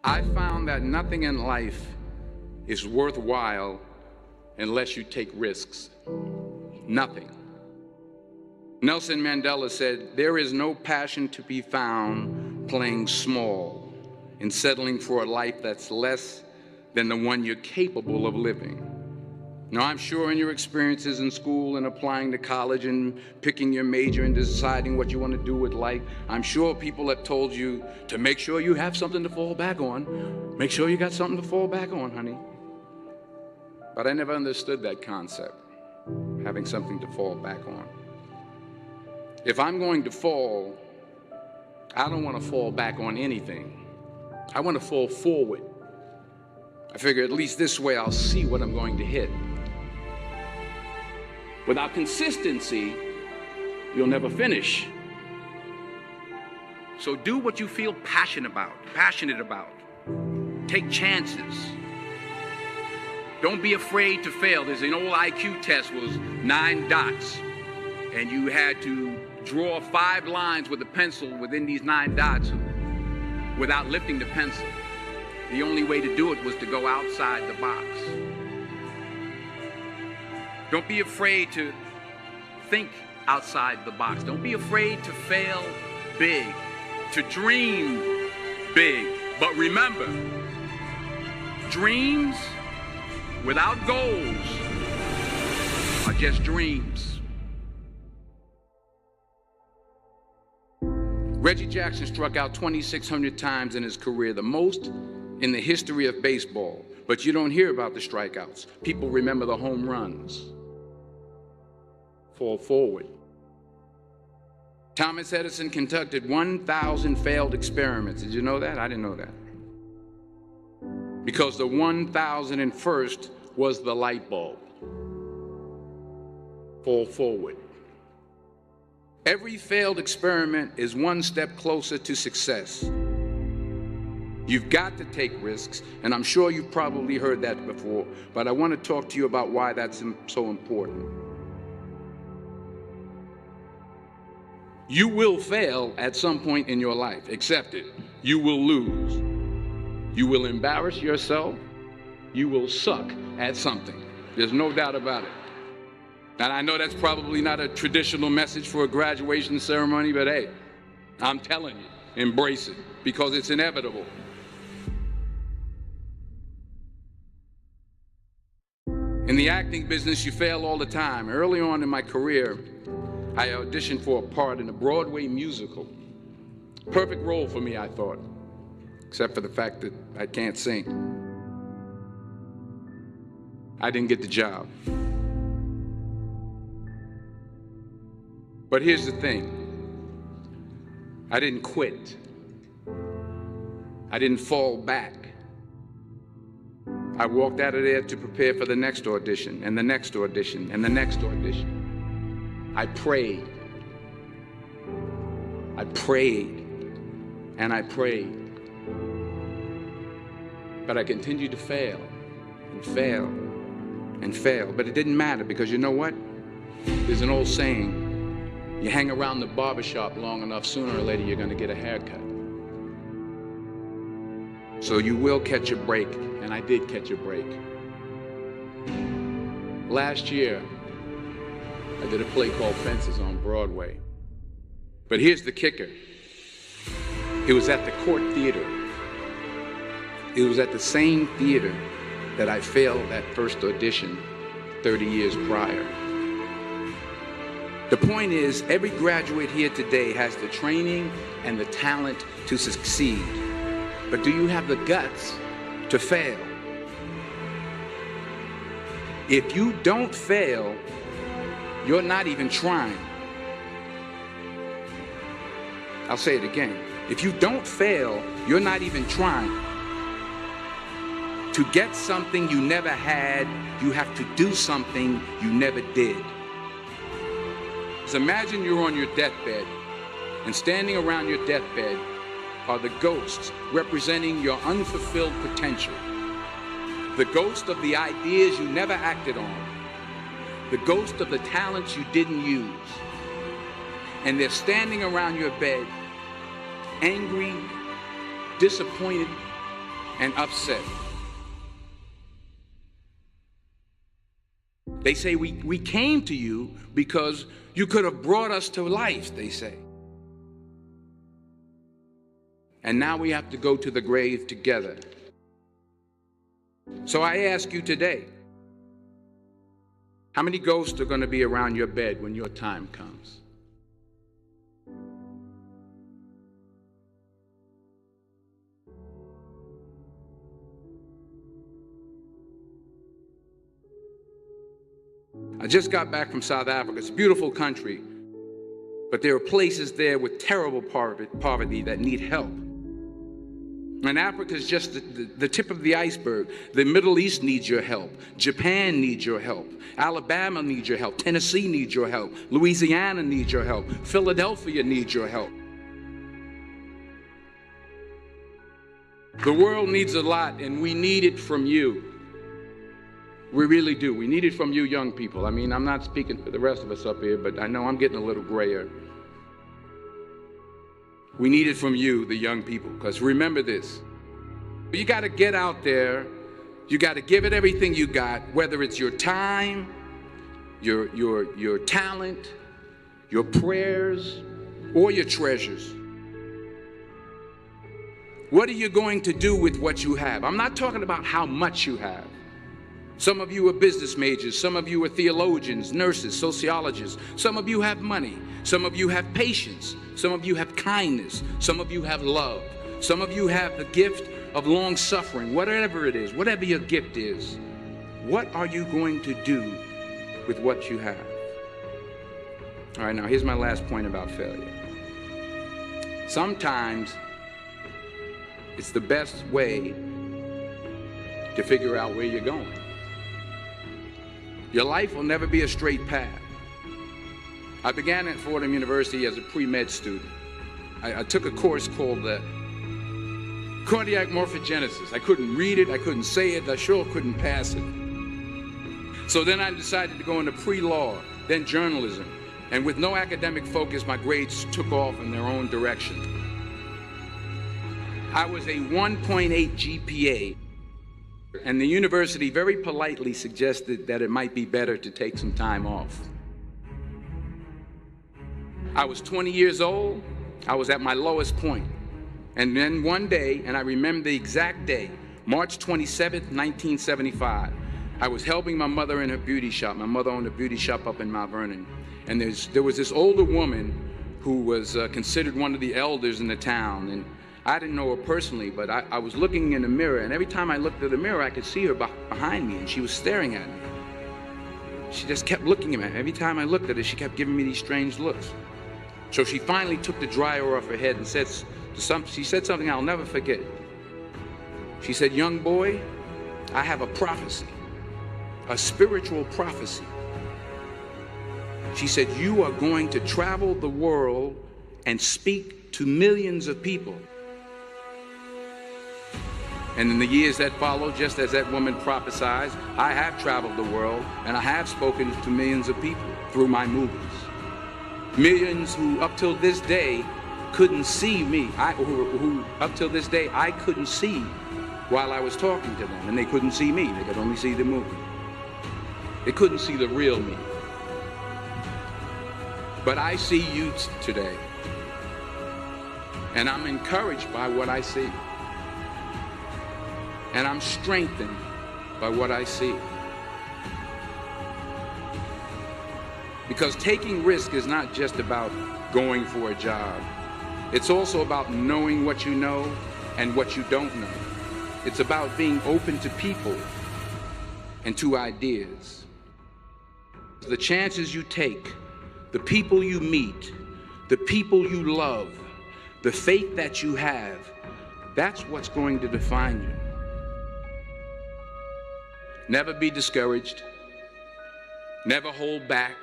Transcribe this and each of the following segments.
I found that nothing in life is worthwhile unless you take risks. Nothing. Nelson Mandela said, "There is no passion to be found playing small and settling for a life that's less than the one you're capable of living." Now, I'm sure in your experiences in school and applying to college and picking your major and deciding what you want to do with life, I'm sure people have told you to make sure you have something to fall back on. Make sure you got something to fall back on, honey. But I never understood that concept, having something to fall back on. If I'm going to fall, I don't want to fall back on anything. I want to fall forward. I figure at least this way I'll see what I'm going to hit. Without consistency, you'll never finish. So do what you feel passionate about. Take chances. Don't be afraid to fail. There's an old IQ test, was 9 dots, and you had to draw 5 lines with a pencil within these 9 dots without lifting the pencil. The only way to do it was to go outside the box. Don't be afraid to think outside the box. Don't be afraid to fail big, to dream big. But remember, dreams without goals are just dreams. Reggie Jackson struck out 2,600 times in his career, the most in the history of baseball. But you don't hear about the strikeouts. People remember the home runs. Fall forward. Thomas Edison conducted 1,000 failed experiments. Did you know that? I didn't know that. Because the 1,001st was the light bulb. Fall forward. Every failed experiment is one step closer to success. You've got to take risks, and I'm sure you've probably heard that before, but I want to talk to you about why that's so important. You will fail at some point in your life. Accept it. You will lose. You will embarrass yourself. You will suck at something. There's no doubt about it. And I know that's probably not a traditional message for a graduation ceremony, but hey, I'm telling you, embrace it, because it's inevitable. In the acting business, you fail all the time. Early on in my career, I auditioned for a part in a Broadway musical. Perfect role for me, I thought, except for the fact that I can't sing. I didn't get the job. But here's the thing. I didn't quit. I didn't fall back. I walked out of there to prepare for the next audition, and the next audition, and the next audition. I prayed. I prayed, and I prayed. But I continued to fail, and fail, and fail. But it didn't matter, because you know what? There's an old saying, you hang around the barbershop long enough, sooner or later you're going to get a haircut. So you will catch a break, and I did catch a break. Last year, I did a play called Fences on Broadway. But here's the kicker. It was at the Court Theater. It was at the same theater that I failed that first audition 30 years prior. The point is, every graduate here today has the training and the talent to succeed. But do you have the guts to fail? If you don't fail, you're not even trying. I'll say it again. If you don't fail, you're not even trying. To get something you never had, you have to do something you never did. So imagine you're on your deathbed, and standing around your deathbed are the ghosts representing your unfulfilled potential. The ghost of the ideas you never acted on. The ghost of the talents you didn't use. And they're standing around your bed, angry, disappointed, and upset. They say we came to you because you could have brought us to life, they say. And now we have to go to the grave together. So I ask you today, how many ghosts are going to be around your bed when your time comes? I just got back from South Africa. It's a beautiful country, but there are places there with terrible poverty that need help. And Africa is just the tip of the iceberg. The Middle East needs your help. Japan needs your help. Alabama needs your help. Tennessee needs your help. Louisiana needs your help. Philadelphia needs your help. The world needs a lot, and we need it from you. We really do. We need it from you young people. I mean, I'm not speaking for the rest of us up here, but I know I'm getting a little grayer. We need it from you, the young people, because remember this. You got to get out there. You got to give it everything you got, whether it's your time, your talent, your prayers, or your treasures. What are you going to do with what you have? I'm not talking about how much you have. Some of you are business majors. Some of you are theologians, nurses, sociologists. Some of you have money. Some of you have patience. Some of you have kindness. Some of you have love. Some of you have the gift of long suffering. Whatever it is, whatever your gift is, what are you going to do with what you have? All right, now here's my last point about failure. Sometimes it's the best way to figure out where you're going. Your life will never be a straight path. I began at Fordham University as a pre-med student. I took a course called cardiac morphogenesis. I couldn't read it, I couldn't say it, I sure couldn't pass it. So then I decided to go into pre-law, then journalism. And with no academic focus, my grades took off in their own direction. I was a 1.8 GPA. And the university very politely suggested that it might be better to take some time off. I was 20 years old. I was at my lowest point. And then one day, and I remember the exact day, March 27th, 1975, I was helping my mother in her beauty shop. My mother owned a beauty shop up in Mount Vernon. And there was this older woman who was considered one of the elders in the town. And I didn't know her personally, but I was looking in the mirror, and every time I looked at the mirror, I could see her behind me, and she was staring at me. She just kept looking at me. Every time I looked at her, she kept giving me these strange looks. So she finally took the dryer off her head and she said something I'll never forget. She said, "Young boy, I have a prophecy, a spiritual prophecy." She said, "You are going to travel the world and speak to millions of people." And in the years that followed, just as that woman prophesied, I have traveled the world and I have spoken to millions of people through my movies. Millions who up till this day couldn't see me, who up till this day I couldn't see while I was talking to them, and they couldn't see me, they could only see the movie. They couldn't see the real me. But I see you today, and I'm encouraged by what I see. And I'm strengthened by what I see. Because taking risk is not just about going for a job. It's also about knowing what you know and what you don't know. It's about being open to people and to ideas. The chances you take, the people you meet, the people you love, the faith that you have, that's what's going to define you. Never be discouraged. Never hold back.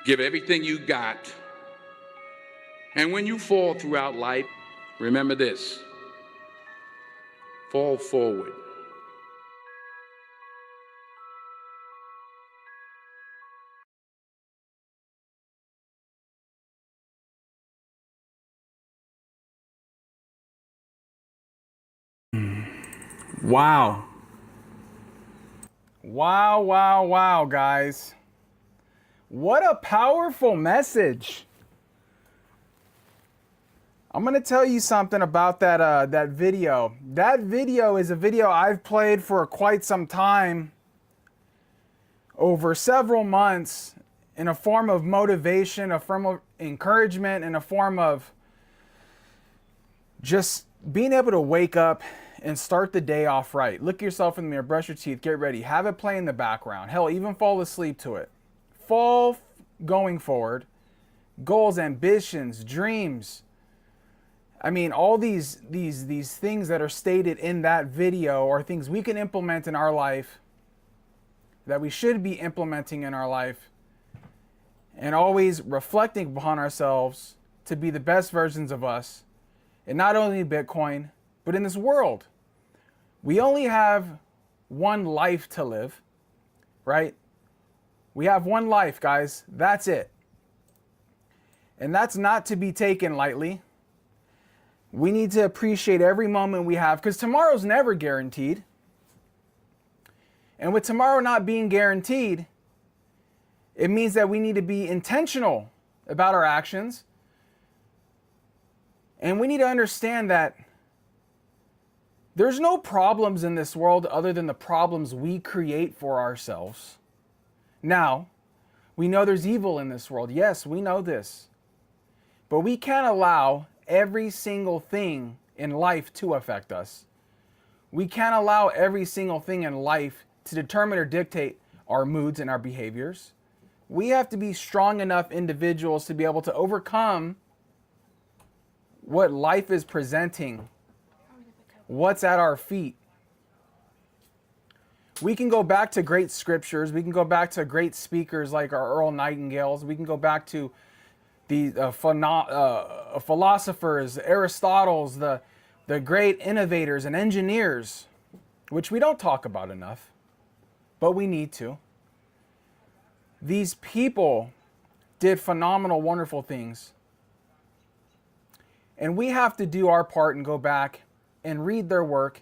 Give everything you got. And when you fall throughout life, remember this: fall forward. Wow. Wow, wow, wow, guys. What a powerful message. I'm going to tell you something about that video. That video is a video I've played for quite some time, over several months, in a form of motivation, a form of encouragement, and a form of just being able to wake up and start the day off right. Look yourself in the mirror, brush your teeth, get ready, have it play in the background. Hell, even fall asleep to it. Going forward, goals, ambitions, dreams. I mean, all these things that are stated in that video are things we can implement in our life, that we should be implementing in our life, and always reflecting upon ourselves to be the best versions of us, and not only Bitcoin, but in this world. We only have one life to live, right? We have one life, guys. That's it. And that's not to be taken lightly. We need to appreciate every moment we have, because tomorrow's never guaranteed. And with tomorrow not being guaranteed, it means that we need to be intentional about our actions. And we need to understand that there's no problems in this world other than the problems we create for ourselves. Now, we know there's evil in this world. Yes, we know this. But we can't allow every single thing in life to affect us. We can't allow every single thing in life to determine or dictate our moods and our behaviors. We have to be strong enough individuals to be able to overcome what life is presenting, what's at our feet. We can go back to great scriptures. We can go back to great speakers like our Earl Nightingales. We can go back to the philosophers, Aristotle's, the great innovators and engineers, which we don't talk about enough, but we need to. These people did phenomenal, wonderful things. And we have to do our part and go back and read their work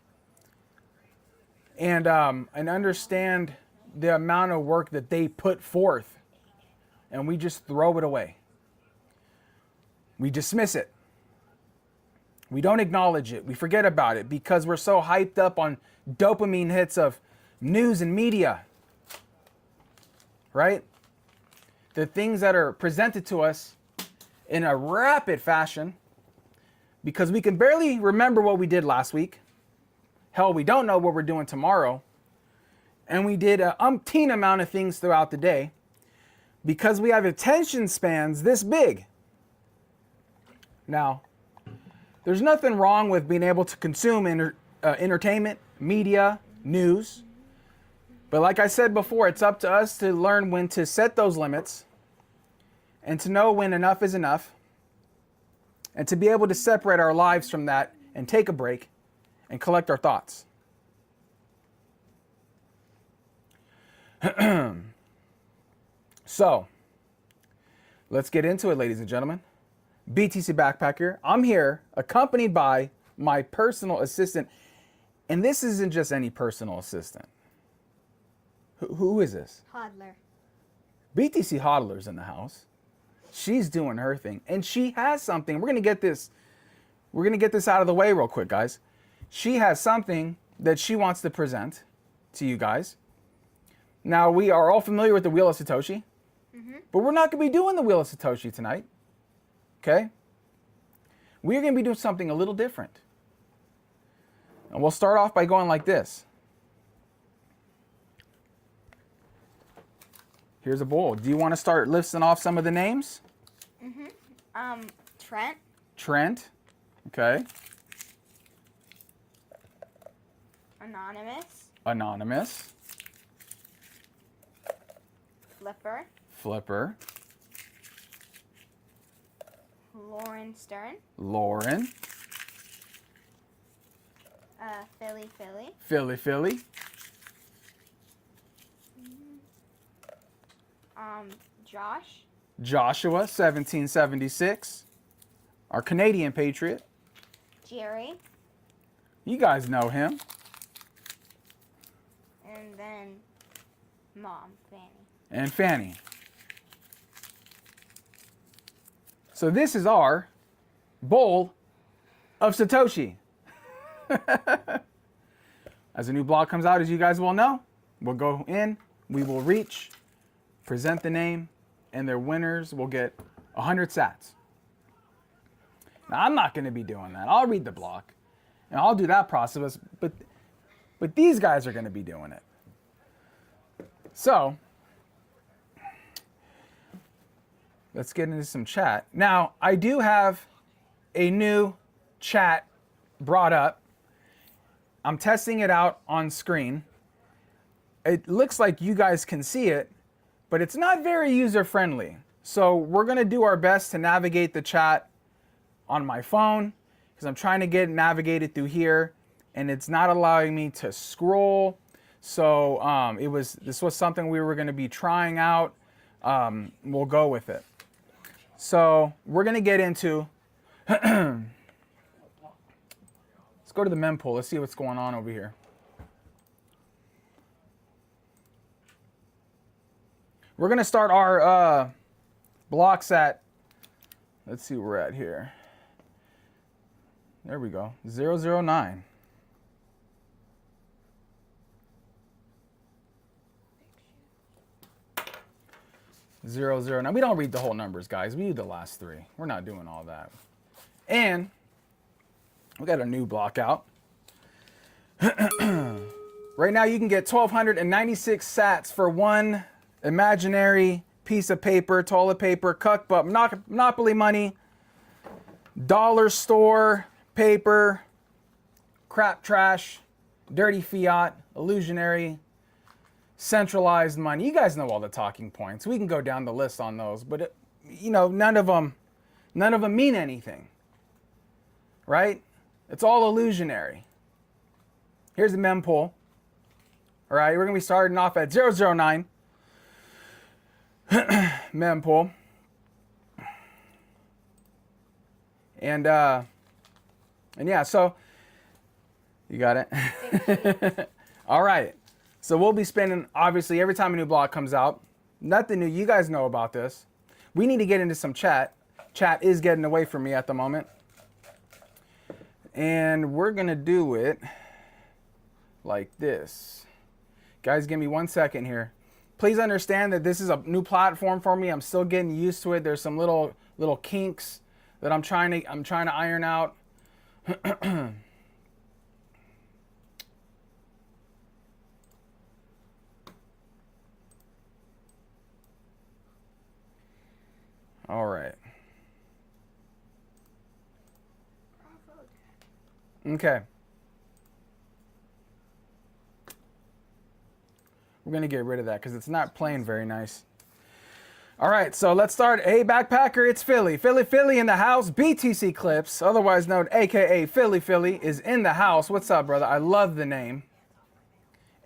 and understand the amount of work that they put forth. And we just throw it away. We dismiss it. We don't acknowledge it. We forget about it because we're so hyped up on dopamine hits of news and media. Right? The things that are presented to us in a rapid fashion, because we can barely remember what we did last week. Hell, we don't know what we're doing tomorrow. And we did an umpteen amount of things throughout the day because we have attention spans this big. Now, there's nothing wrong with being able to consume entertainment, media, news. But like I said before, it's up to us to learn when to set those limits and to know when enough is enough, and to be able to separate our lives from that and take a break and collect our thoughts. So, let's get into it, ladies and gentlemen. BTC Backpacker. I'm here accompanied by my personal assistant. And this isn't just any personal assistant. Who is this? Hodler. BTC Hodler's in the house. She's doing her thing. And she has something. We're going to get this out of the way real quick, guys. She has something that she wants to present to you guys. Now, we are all familiar with the Wheel of Satoshi. But we're not going to be doing the Wheel of Satoshi tonight. Okay? We're going to be doing something a little different. And we'll start off by going like this. Here's a bowl. Do you want to start listing off some of the names? Trent. Trent. Okay. Anonymous. Anonymous. Flipper. Flipper. Lauren Stern. Lauren. Philly Philly. Philly Philly. Josh. Joshua, 1776. Our Canadian patriot. Jerry. You guys know him. and then Mom, Fanny. And Fanny. So this is our bowl of Satoshi. As a new block comes out, as you guys will know, we'll go in, we will reach, present the name, and their winners will get 100 sats. Now, I'm not going to be doing that. I'll read the block, and I'll do that process, but these guys are going to be doing it. So, let's get into some chat. Now, I do have a new chat brought up. I'm testing it out on screen. It looks like you guys can see it, but it's not very user-friendly. So we're gonna do our best to navigate the chat on my phone, because I'm trying to get it navigated through here, and it's not allowing me to scroll. So this was something we were gonna be trying out. We'll go with it. So we're gonna get into, let's go to the mempool. Let's see what's going on over here. We're gonna start our blocks at, let's see where we're at here. There we go, 009. Now we don't read the whole numbers, guys. We do the last three. We're not doing all that. And we got a new block out. Right now you can get 1,296 sats for one imaginary piece of paper, toilet paper, cuck butt, Monopoly money, dollar store paper, crap trash, dirty fiat, illusionary, centralized money. You guys know all the talking points. We can go down the list on those, but none of them mean anything, right? It's all illusionary. Here's the mempool. All right, we're gonna be starting off at 009. Mempool. And yeah, so you got it. All right. So we'll be spending, obviously, every time a new block comes out. Nothing new. You guys know about this. We need to get into some chat. Chat is getting away from me at the moment. And we're going to do it like this. Guys, give me 1 second here. Please understand that this is a new platform for me. I'm still getting used to it. There's some little kinks that I'm trying to iron out. All right. Okay. We're going to get rid of that because it's not playing very nice. All right, so let's start. Hey, backpacker, it's Philly. Philly in the house. BTC Clips, otherwise known AKA Philly, is in the house. What's up, brother? I love the name.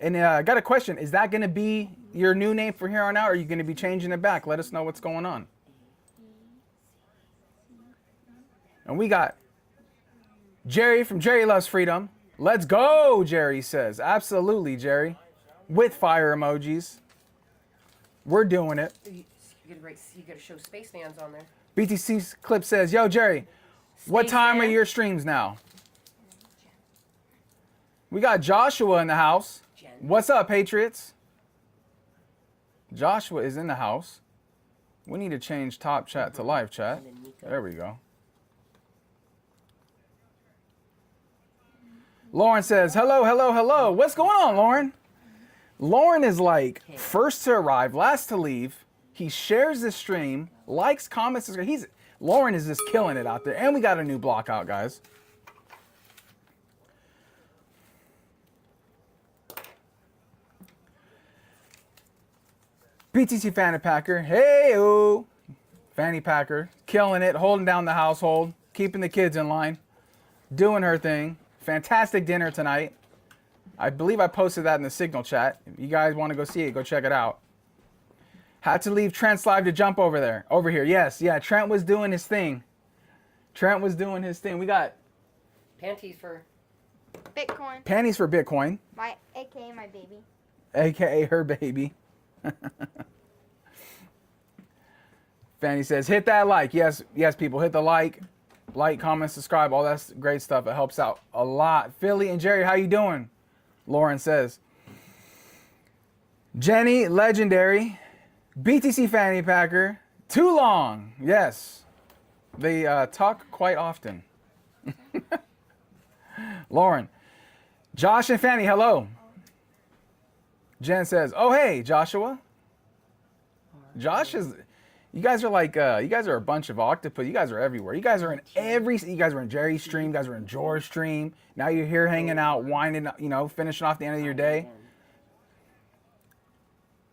And I got a question. Is that going to be your new name from here on out, or are you going to be changing it back? Let us know what's going on. And we got Jerry from Jerry Loves Freedom. Let's go, Jerry says. Absolutely, Jerry. With fire emojis. We're doing it. You gotta show Space Fans on there. BTC Clip says, yo, Jerry, what time are your streams now? We got Joshua in the house. What's up, Patriots? Joshua is in the house. We need to change top chat to live chat. There we go. Lauren says, hello. What's going on, Lauren? Lauren is like first to arrive, last to leave. He shares the stream, likes, comments. Lauren is just killing it out there. And we got a new block out, guys. BTC Fanny Packer. Hey-o. Fanny Packer. Killing it, holding down the household, keeping the kids in line, doing her thing. Fantastic dinner tonight. I believe I posted that in the Signal chat. If you guys want to go see it, go check it out. Had to leave Trent's live to jump over here. Yes, yeah, Trent was doing his thing. We got panties for Bitcoin. panties for Bitcoin. AKA my baby. AKA her baby. Fanny says, hit that like. Yes, people, hit the like. Like, comment, subscribe, all that's great stuff. It helps out a lot. Philly and Jerry, how you doing? Lauren says. Jenny, legendary. BTC fanny packer. Too long. Yes. They talk quite often. Lauren. Josh and Fanny, hello. Jen says, oh, hey, Joshua. Josh is... You guys are like, you guys are a bunch of octopus. You guys are everywhere. You guys are in you guys were in Jerry's stream. You guys were in George's stream. Now you're here hanging out, winding, finishing off the end of your day.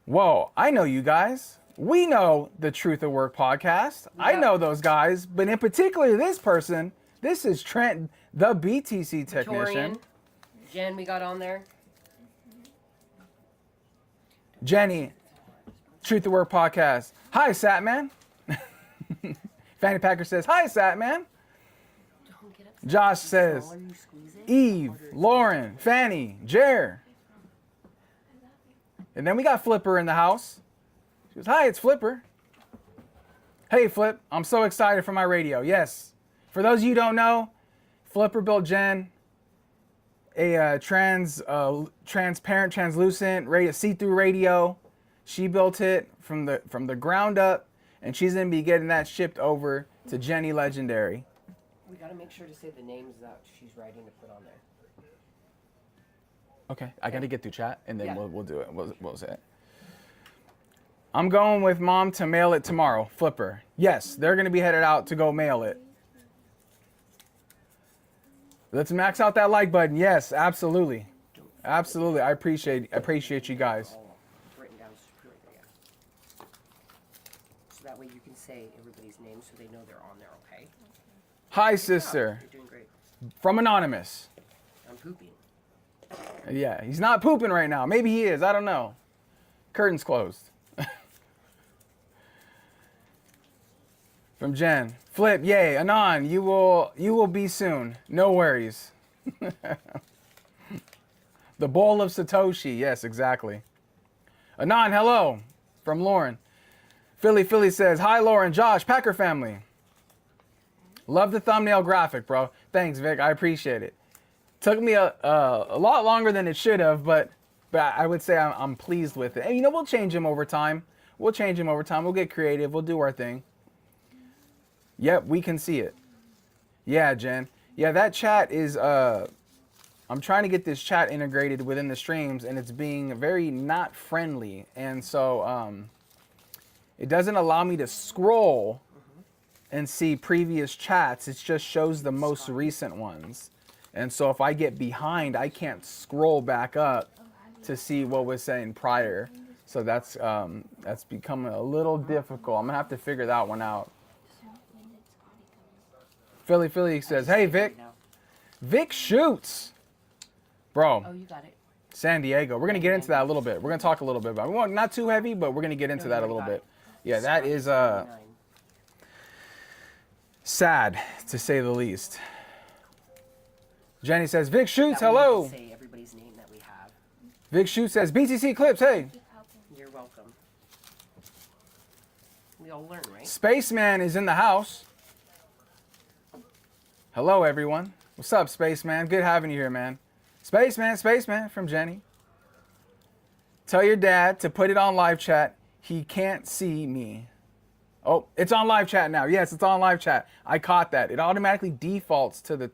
Whoa, I know you guys. We know the Truth at Work podcast. Yeah. I know those guys, but in particular, this person, this is Trent, the BTC technician. Jen, we got on there. Jenny, Truth at Work podcast. Hi, Satman. Fanny Packer says, hi, Satman. Josh says, Eve, Lauren, Fanny, Jer. And then we got Flipper in the house. She goes, hi, it's Flipper. Hey, Flip, I'm so excited for my radio. Yes. For those of you who don't know, Flipper built Jen a transparent, translucent radio, see-through radio. She built it from the ground up, and she's gonna be getting that shipped over to Jenny Legendary. We gotta make sure to say the names that she's writing to put on there. Okay, I gotta get through chat, and then we'll do it. We'll say it. I'm going with Mom to mail it tomorrow. Flipper. Yes, they're gonna be headed out to go mail it. Let's max out that like button. Yes, absolutely, absolutely. I appreciate you guys. So that way you can say everybody's name so they know they're on there. Okay. Hi, sister. You're doing great. From Anonymous. I'm pooping. Yeah, he's not pooping right now. Maybe he is. I don't know. Curtains closed. From Jen. Flip, yay. Anon, you will be soon. No worries. The bowl of Satoshi. Yes, exactly. Anon, hello. From Lauren. Philly says, hi, Lauren, Josh, Packer family. Love the thumbnail graphic, bro. Thanks, Vic. I appreciate it. Took me a lot longer than it should have, but I would say I'm pleased with it. And we'll change him over time. We'll get creative. We'll do our thing. Yep, we can see it. Yeah, Jen. Yeah, that chat is, I'm trying to get this chat integrated within the streams, and it's being very not friendly. And so it doesn't allow me to scroll and see previous chats. It just shows the most recent ones. And so if I get behind, I can't scroll back up to see what was saying prior. So that's becoming a little difficult. I'm gonna have to figure that one out. Philly says, hey, Vic. Vic shoots. Bro. Oh, you got it. San Diego. We're going to get into that a little bit. We're going to talk a little bit about it. We want not too heavy, but we're going to get into that a little bit. Yeah, that is sad, to say the least. Jenny says, Vic shoots, hello. Say everybody's name that we have. Vic shoots says, BTC Clips, hey. You're welcome. We all learn, right? Spaceman is in the house. Hello, everyone. What's up, Spaceman? Good having you here, man. Spaceman from Jenny. Tell your dad to put it on live chat. He can't see me. Oh, it's on live chat now. Yes, it's on live chat. I caught that. It automatically defaults to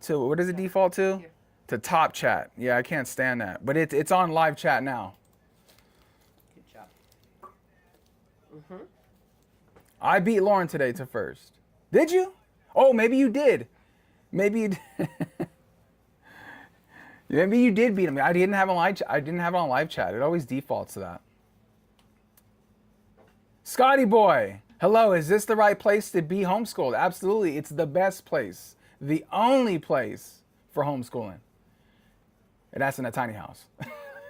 what does it default to? Here. To top chat. Yeah, I can't stand that. But it's on live chat now. Good job. I beat Lauren today to first. Did you? Oh, maybe you did. Maybe you did. Maybe you did beat him. I didn't have it on live chat. It always defaults to that. Scotty boy, hello. Is this the right place to be homeschooled? Absolutely. It's the best place. The only place for homeschooling. And that's in a tiny house.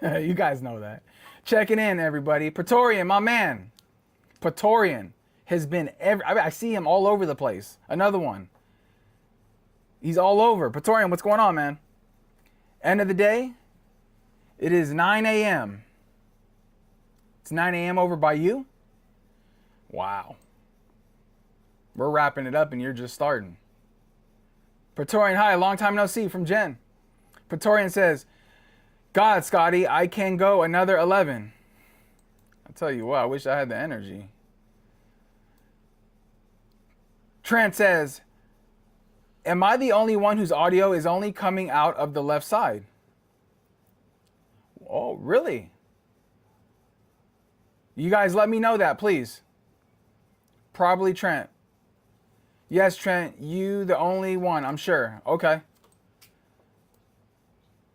You guys know that. Checking in, everybody. Praetorian, my man. Praetorian has been I see him all over the place. Another one. He's all over. Praetorian, what's going on, man? End of the day, It is 9 a.m. It's 9 a.m. over by you? Wow. We're wrapping it up and you're just starting. Praetorian, hi, long time no see from Jen. Praetorian says, God, Scotty, I can go another 11. I'll tell you what, I wish I had the energy. Trent says, am I the only one whose audio is only coming out of the left side? Oh, really? You guys let me know that, please. Probably Trent. Yes, Trent, you the only one, I'm sure. Okay.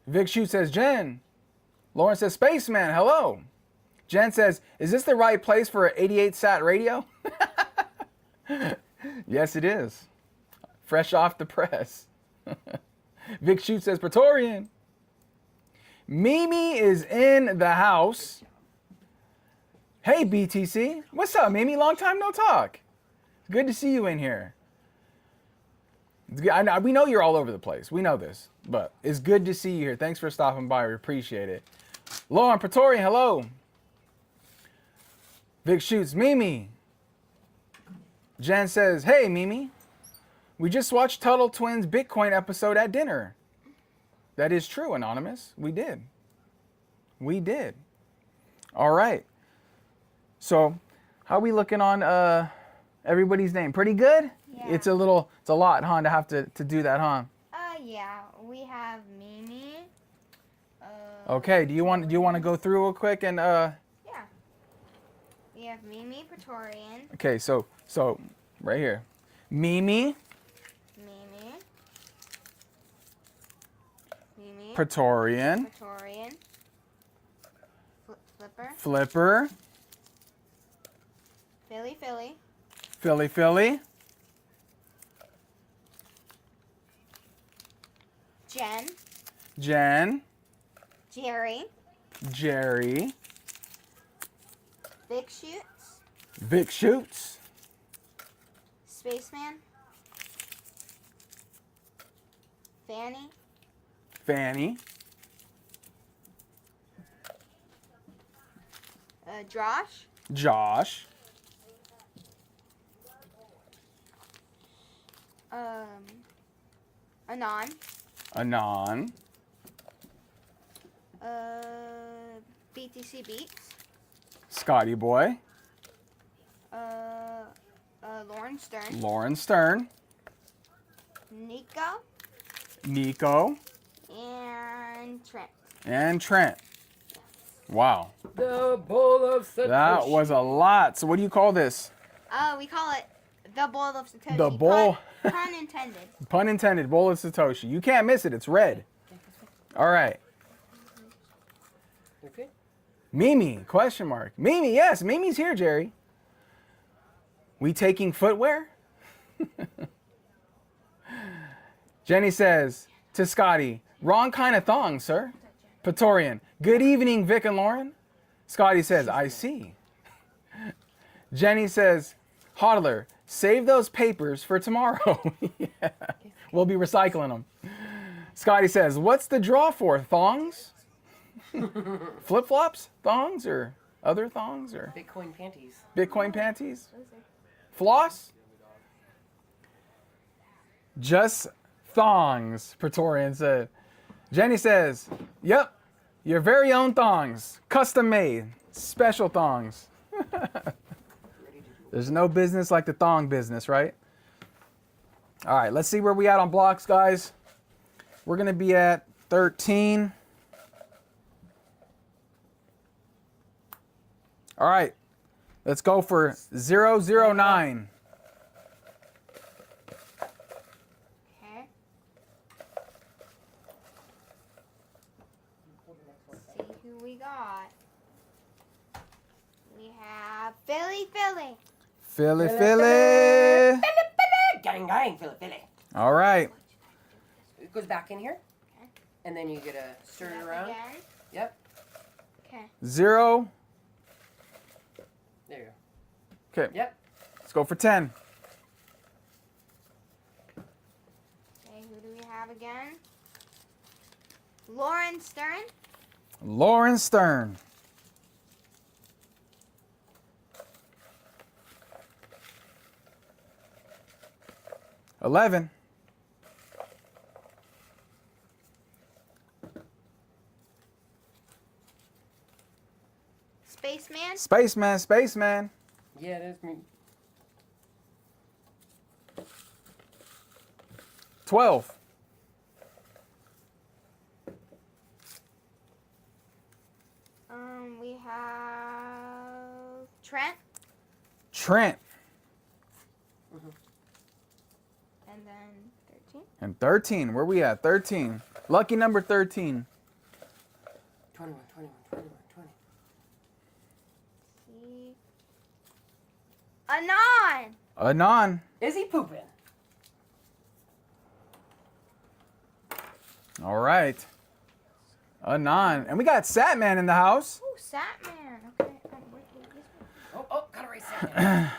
Vic Shoot says, Jen. Lauren says, Spaceman, hello. Jen says, is this the right place for an 88 sat radio? Yes, it is. Fresh off the press. Vic Shoot says, Praetorian. Mimi is in the house. Hey, BTC. What's up, Mimi? Long time no talk. Good to see you in here. I know, we know you're all over the place. We know this. But it's good to see you here. Thanks for stopping by. We appreciate it. Lauren, Praetorian, hello. Vic Shoots, Mimi. Jen says, hey, Mimi. We just watched Tuttle Twins' Bitcoin episode at dinner. That is true, Anonymous. We did. We did. All right. So, how are we looking on everybody's name? Pretty good? Yeah. It's a lot, huh, to have to do that, huh? Yeah. We have Mimi. Okay. Do you want to go through real quick and Yeah. We have Mimi, Praetorian. Okay, so right here. Mimi, Praetorian, Flipper, Philly, Jen, Jerry, Vic Shoots, Spaceman, Fanny, Josh, Anon, BTC Beats, Scotty Boy, Lauren Stern, Nico, and Trent. Wow. The bowl of Satoshi. That was a lot. So what do you call this? We call it the bowl of Satoshi. The bowl. Pun intended. Pun intended, bowl of Satoshi. You can't miss it. It's red. All right. Okay. Mimi, question mark. Mimi, yes. Mimi's here, Jerry. We taking footwear? Jenny says to Scotty, wrong kind of thong, sir. Praetorian, good evening, Vic and Lauren. Scotty says, I see. Jenny says, Hodler, save those papers for tomorrow. Yeah. We'll be recycling them. Scotty says, what's the draw for? Thongs? Flip-flops? Thongs or other thongs? Or Bitcoin panties. Bitcoin panties? Floss? Just thongs, Praetorian said. Jenny says, yep, your very own thongs, custom made, special thongs. There's no business like the thong business, right? All right, let's see where we at on blocks, guys. We're going to be at 13. All right, let's go for 009. Okay. See who we got. We have Philly. Philly. Gang, gang, Philly. All right. It goes back in here. Okay. And then you get to stir it around. Again. Yep. Okay. 0. There you go. Okay. Yep. Let's go for 10. Okay, who do we have again? Lauren Stern. Lauren Stern. $11. Spaceman. Spaceman. Yeah, that's me. 12. We have Trent. Trent. And then 13. And 13. Where we at? 13. Lucky number 13. 21. See. Anon. Anon. Is he pooping? All right. Anon. And we got Satman in the house. Oh, Satman. Okay. Oh, gotta race that.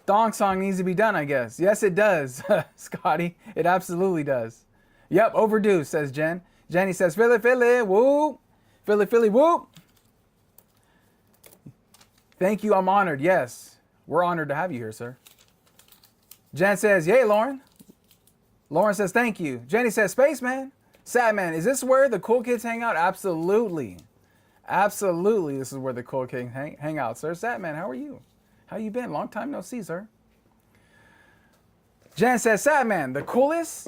Thong song needs to be done, I guess. Yes, it does, Scotty. It absolutely does. Yep, overdue, says Jen. Jenny says, Philly, Philly, whoop. Philly, Philly, whoop. Thank you, I'm honored. Yes, we're honored to have you here, sir. Jen says, yay, Lauren. Lauren says, thank you. Jenny says, Spaceman. Satman, is this where the cool kids hang out? Absolutely. Absolutely, this is where the cool kids hang out, sir. Satman, how are you? How you been? Long time no see, sir. Jen says, Satman, the coolest,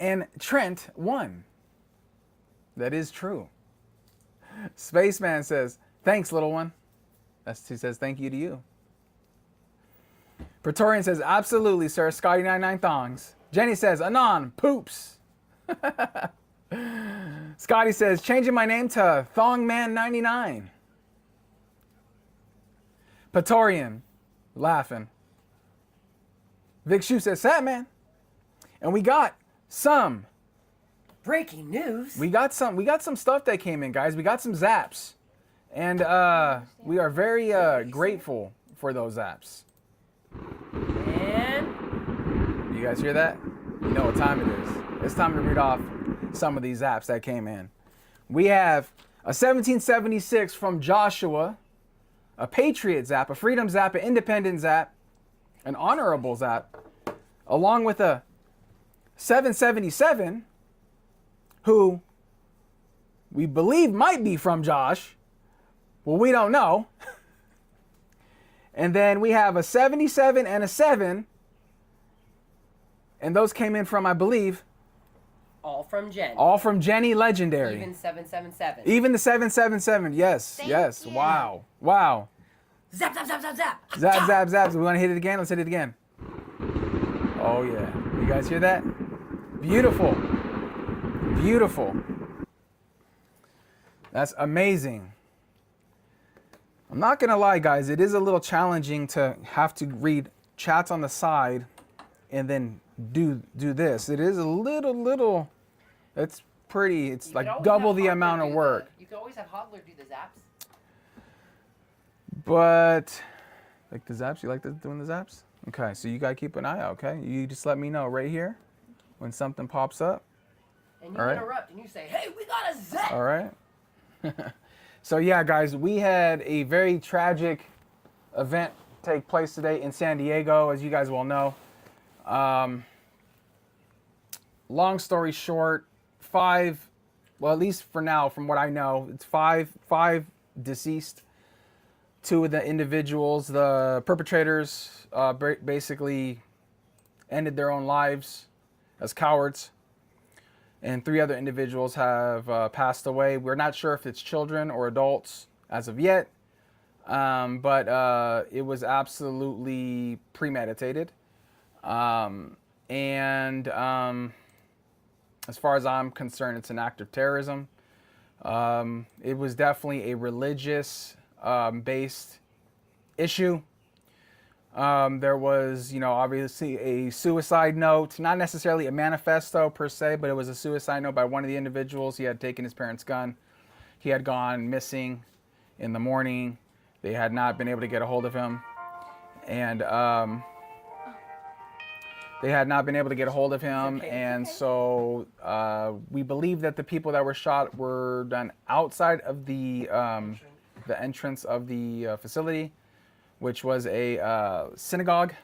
and Trent won. That is true. Spaceman says, thanks, little one. He says, thank you to you. Praetorian says, absolutely, sir. Scotty99 thongs. Jenny says, Anon, poops. Scotty says, changing my name to Thongman99. Praetorian, laughing. Vic Shu says, Satman. And we got some. Breaking news. We got some stuff that came in, guys. We got some zaps. And we are very grateful for those zaps. And You guys hear that? You know what time it is. It's time to read off some of these zaps that came in. We have a 1776 from Joshua, a Patriot zap, a Freedom zap, an Independent zap, an Honorable zap, along with a 777 who we believe might be from Josh. Well, we don't know. And then we have a 77 and a 7. And those came in from, I believe, all from Jen. all from Jenny Legendary. Even 777. Even the 777. Yes. Thank yes. you. Wow. Wow. Zap, zap, zap, zap, zap. Zap, zap, zap. We want to hit it again? Let's hit it again. Oh, yeah. You guys hear that? Beautiful. Beautiful. That's amazing. I'm not going to lie, guys. It is a little challenging to have to read chats on the side and then do this. It is a little, it's pretty, it's You like could always double have the Hodler amount of do work. You could always have Hodler do the zaps. But, like the zaps, you like doing the zaps? Okay, so you gotta keep an eye out, okay? You just let me know right here when something pops up. And you All right. interrupt and you say, hey, we got a zap. All right. So yeah, guys, we had a very tragic event take place today in San Diego, as you guys well know. Long story short, well, at least for now, from what I know, it's five deceased. 2 of the individuals, the perpetrators, basically ended their own lives as cowards. And 3 other individuals have passed away. We're not sure if it's children or adults as of yet, but it was absolutely premeditated. And as far as I'm concerned, it's an act of terrorism. It was definitely a religious based issue. There was, obviously a suicide note, not necessarily a manifesto per se, but it was a suicide note by one of the individuals. He had taken his parents' gun. He had gone missing in the morning. They had not been able to get a hold of him. And They had not been able to get a hold of him, and so we believe that the people that were shot were done outside of the entrance of the facility, which was a synagogue,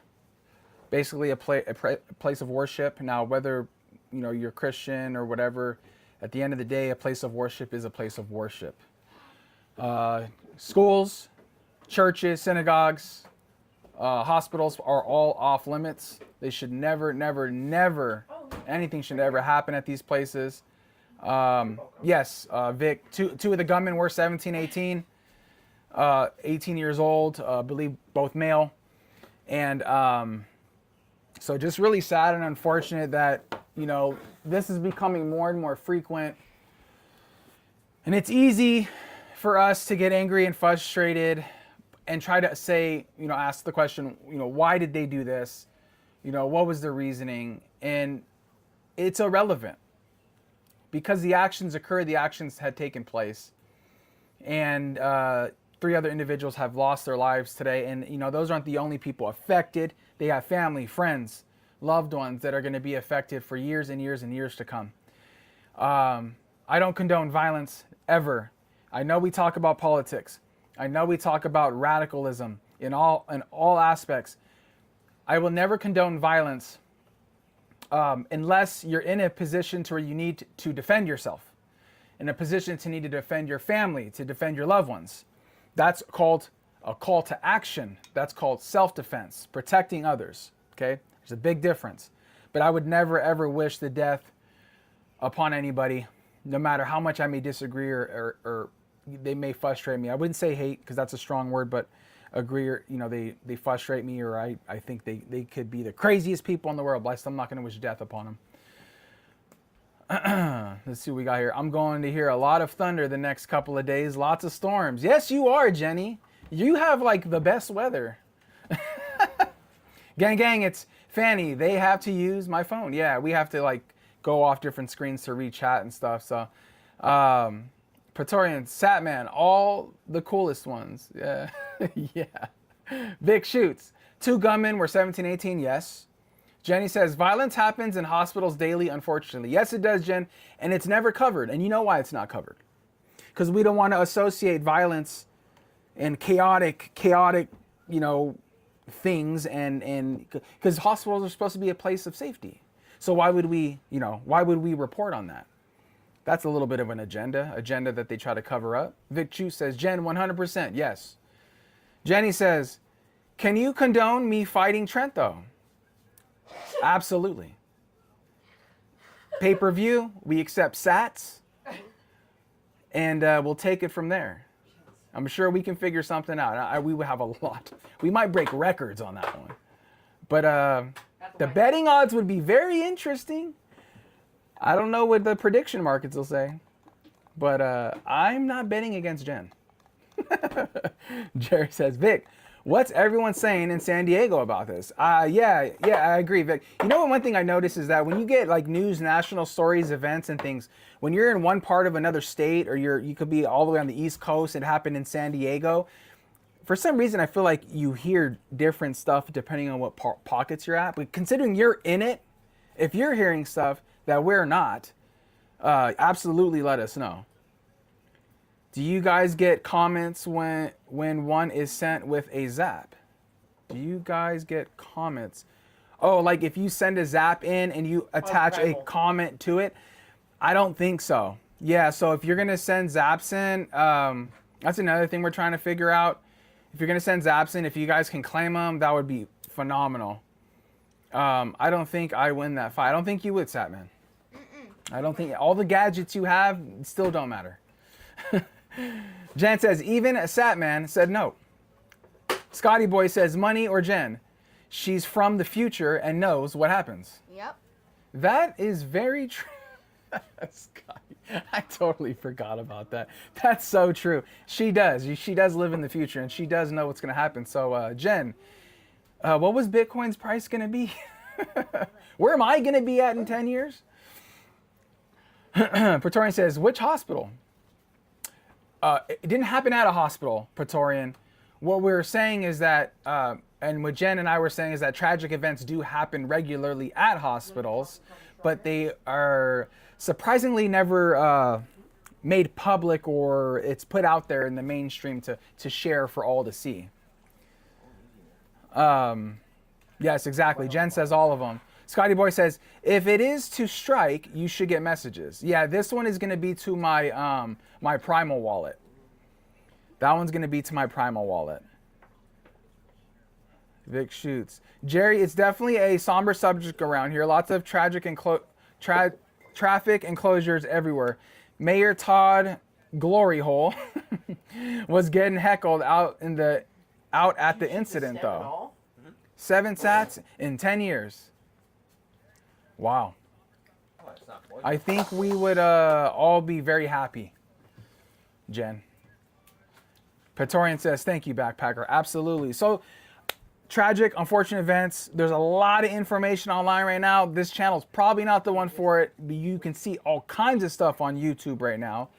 basically a place of worship. Now, whether you're Christian or whatever, at the end of the day, a place of worship is a place of worship. Schools, churches, synagogues, hospitals are all off limits. They should never, anything should ever happen at these places. Yes, Vic, two of the gunmen were 17, 18 years old, I believe both male. And so just really sad and unfortunate that, this is becoming more and more frequent. And it's easy for us to get angry and frustrated and try to say, ask the question, why did they do this? What was the reasoning? And it's irrelevant because the actions occurred, the actions had taken place. And 3 other individuals have lost their lives today. And, those aren't the only people affected. They have family, friends, loved ones that are going to be affected for years and years and years to come. I don't condone violence ever. I know we talk about politics. I know we talk about radicalism in all aspects. I will never condone violence unless you're in a position to where you need to defend yourself, in a position to need to defend your family, to defend your loved ones. That's called a call to action. That's called self-defense, protecting others. Okay, there's a big difference. But I would never ever wish the death upon anybody, no matter how much I may disagree or they may frustrate me. I wouldn't say hate because that's a strong word, but agree or they frustrate me, or I think they could be the craziest people in the world, but I'm not going to wish death upon them. Let's see what we got here. I'm going to hear a lot of thunder the next couple of days, lots of storms. Yes, you are, Jenny. You have like the best weather. Gang, it's Fanny. They have to use my phone. Yeah, we have to like go off different screens to read chat and stuff. So Praetorian, Satman, all the coolest ones. Yeah. Yeah. Vic shoots. 2 gunmen were 17, 18. Yes. Jenny says, violence happens in hospitals daily, unfortunately. Yes, it does, Jen. And it's never covered. And you know why it's not covered? Because we don't want to associate violence and chaotic, things. And because hospitals are supposed to be a place of safety. So why would we report on that? That's a little bit of an agenda that they try to cover up. Vic Chu says, Jen, 100%, yes. Jenny says, can you condone me fighting Trent, though? Absolutely. Pay-per-view, we accept sats, and we'll take it from there. I'm sure we can figure something out. We would have a lot. We might break records on that one. But the betting odds would be very interesting. I don't know what the prediction markets will say, but I'm not betting against Jen. Jerry says, Vic, what's everyone saying in San Diego about this? Yeah, I agree, Vic. You know what, one thing I notice is that when you get like news, national stories, events and things, when you're in one part of another state, or you could be all the way on the East Coast, it happened in San Diego. For some reason, I feel like you hear different stuff depending on what pockets you're at. But considering you're in it, if you're hearing stuff that we're not, absolutely let us know. Do you guys get comments when one is sent with a zap? Do you guys get comments? Oh, like if you send a zap in and you attach a comment to it? I don't think so. Yeah, so if you're going to send zaps in, that's another thing we're trying to figure out. If you're going to send zaps in, if you guys can claim them, that would be phenomenal. I don't think I win that fight. I don't think you would, Satman. I don't think all the gadgets you have still don't matter. Jen says, even a Satman said no. Scotty Boy says, money or Jen? She's from the future and knows what happens. Yep. That is very true. Scotty, I totally forgot about that. That's so true. She does. She does live in the future and she does know what's going to happen. So, Jen, what was Bitcoin's price going to be? Where am I going to be at in 10 years? Praetorian says, which hospital? It didn't happen at a hospital, Praetorian. What we're saying is that and what Jen and I were saying is that tragic events do happen regularly at hospitals, but they are surprisingly never made public, or it's put out there in the mainstream to share for all to see. Yes, exactly. Jen says all of them. Scotty Boy says, if it is to strike, you should get messages. Yeah, this one is going to be to my my Primal wallet. That one's going to be to my Primal wallet. Vic shoots. Jerry, it's definitely a somber subject around here. Lots of tragic traffic enclosures everywhere. Mayor Todd Glory Hole was getting heckled out at the incident though. 7 sats in 10 years. Wow. I think we would all be very happy. Jen. Praetorian says, thank you, Backpacker. Absolutely. So, tragic, unfortunate events. There's a lot of information online right now. This channel is probably not the one for it, but you can see all kinds of stuff on YouTube right now.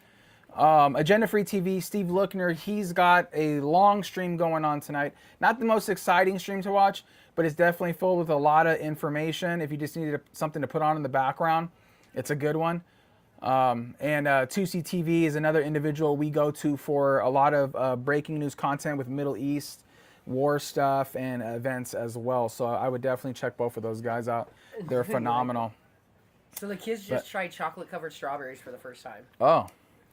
Agenda Free TV, Steve Lookner, he's got a long stream going on tonight. Not the most exciting stream to watch, but it's definitely filled with a lot of information. If you just needed something to put on in the background, it's a good one. And 2C TV is another individual we go to for a lot of breaking news content with Middle East, war stuff, and events as well. So I would definitely check both of those guys out. They're phenomenal. So the kids just tried chocolate-covered strawberries for the first time. Oh,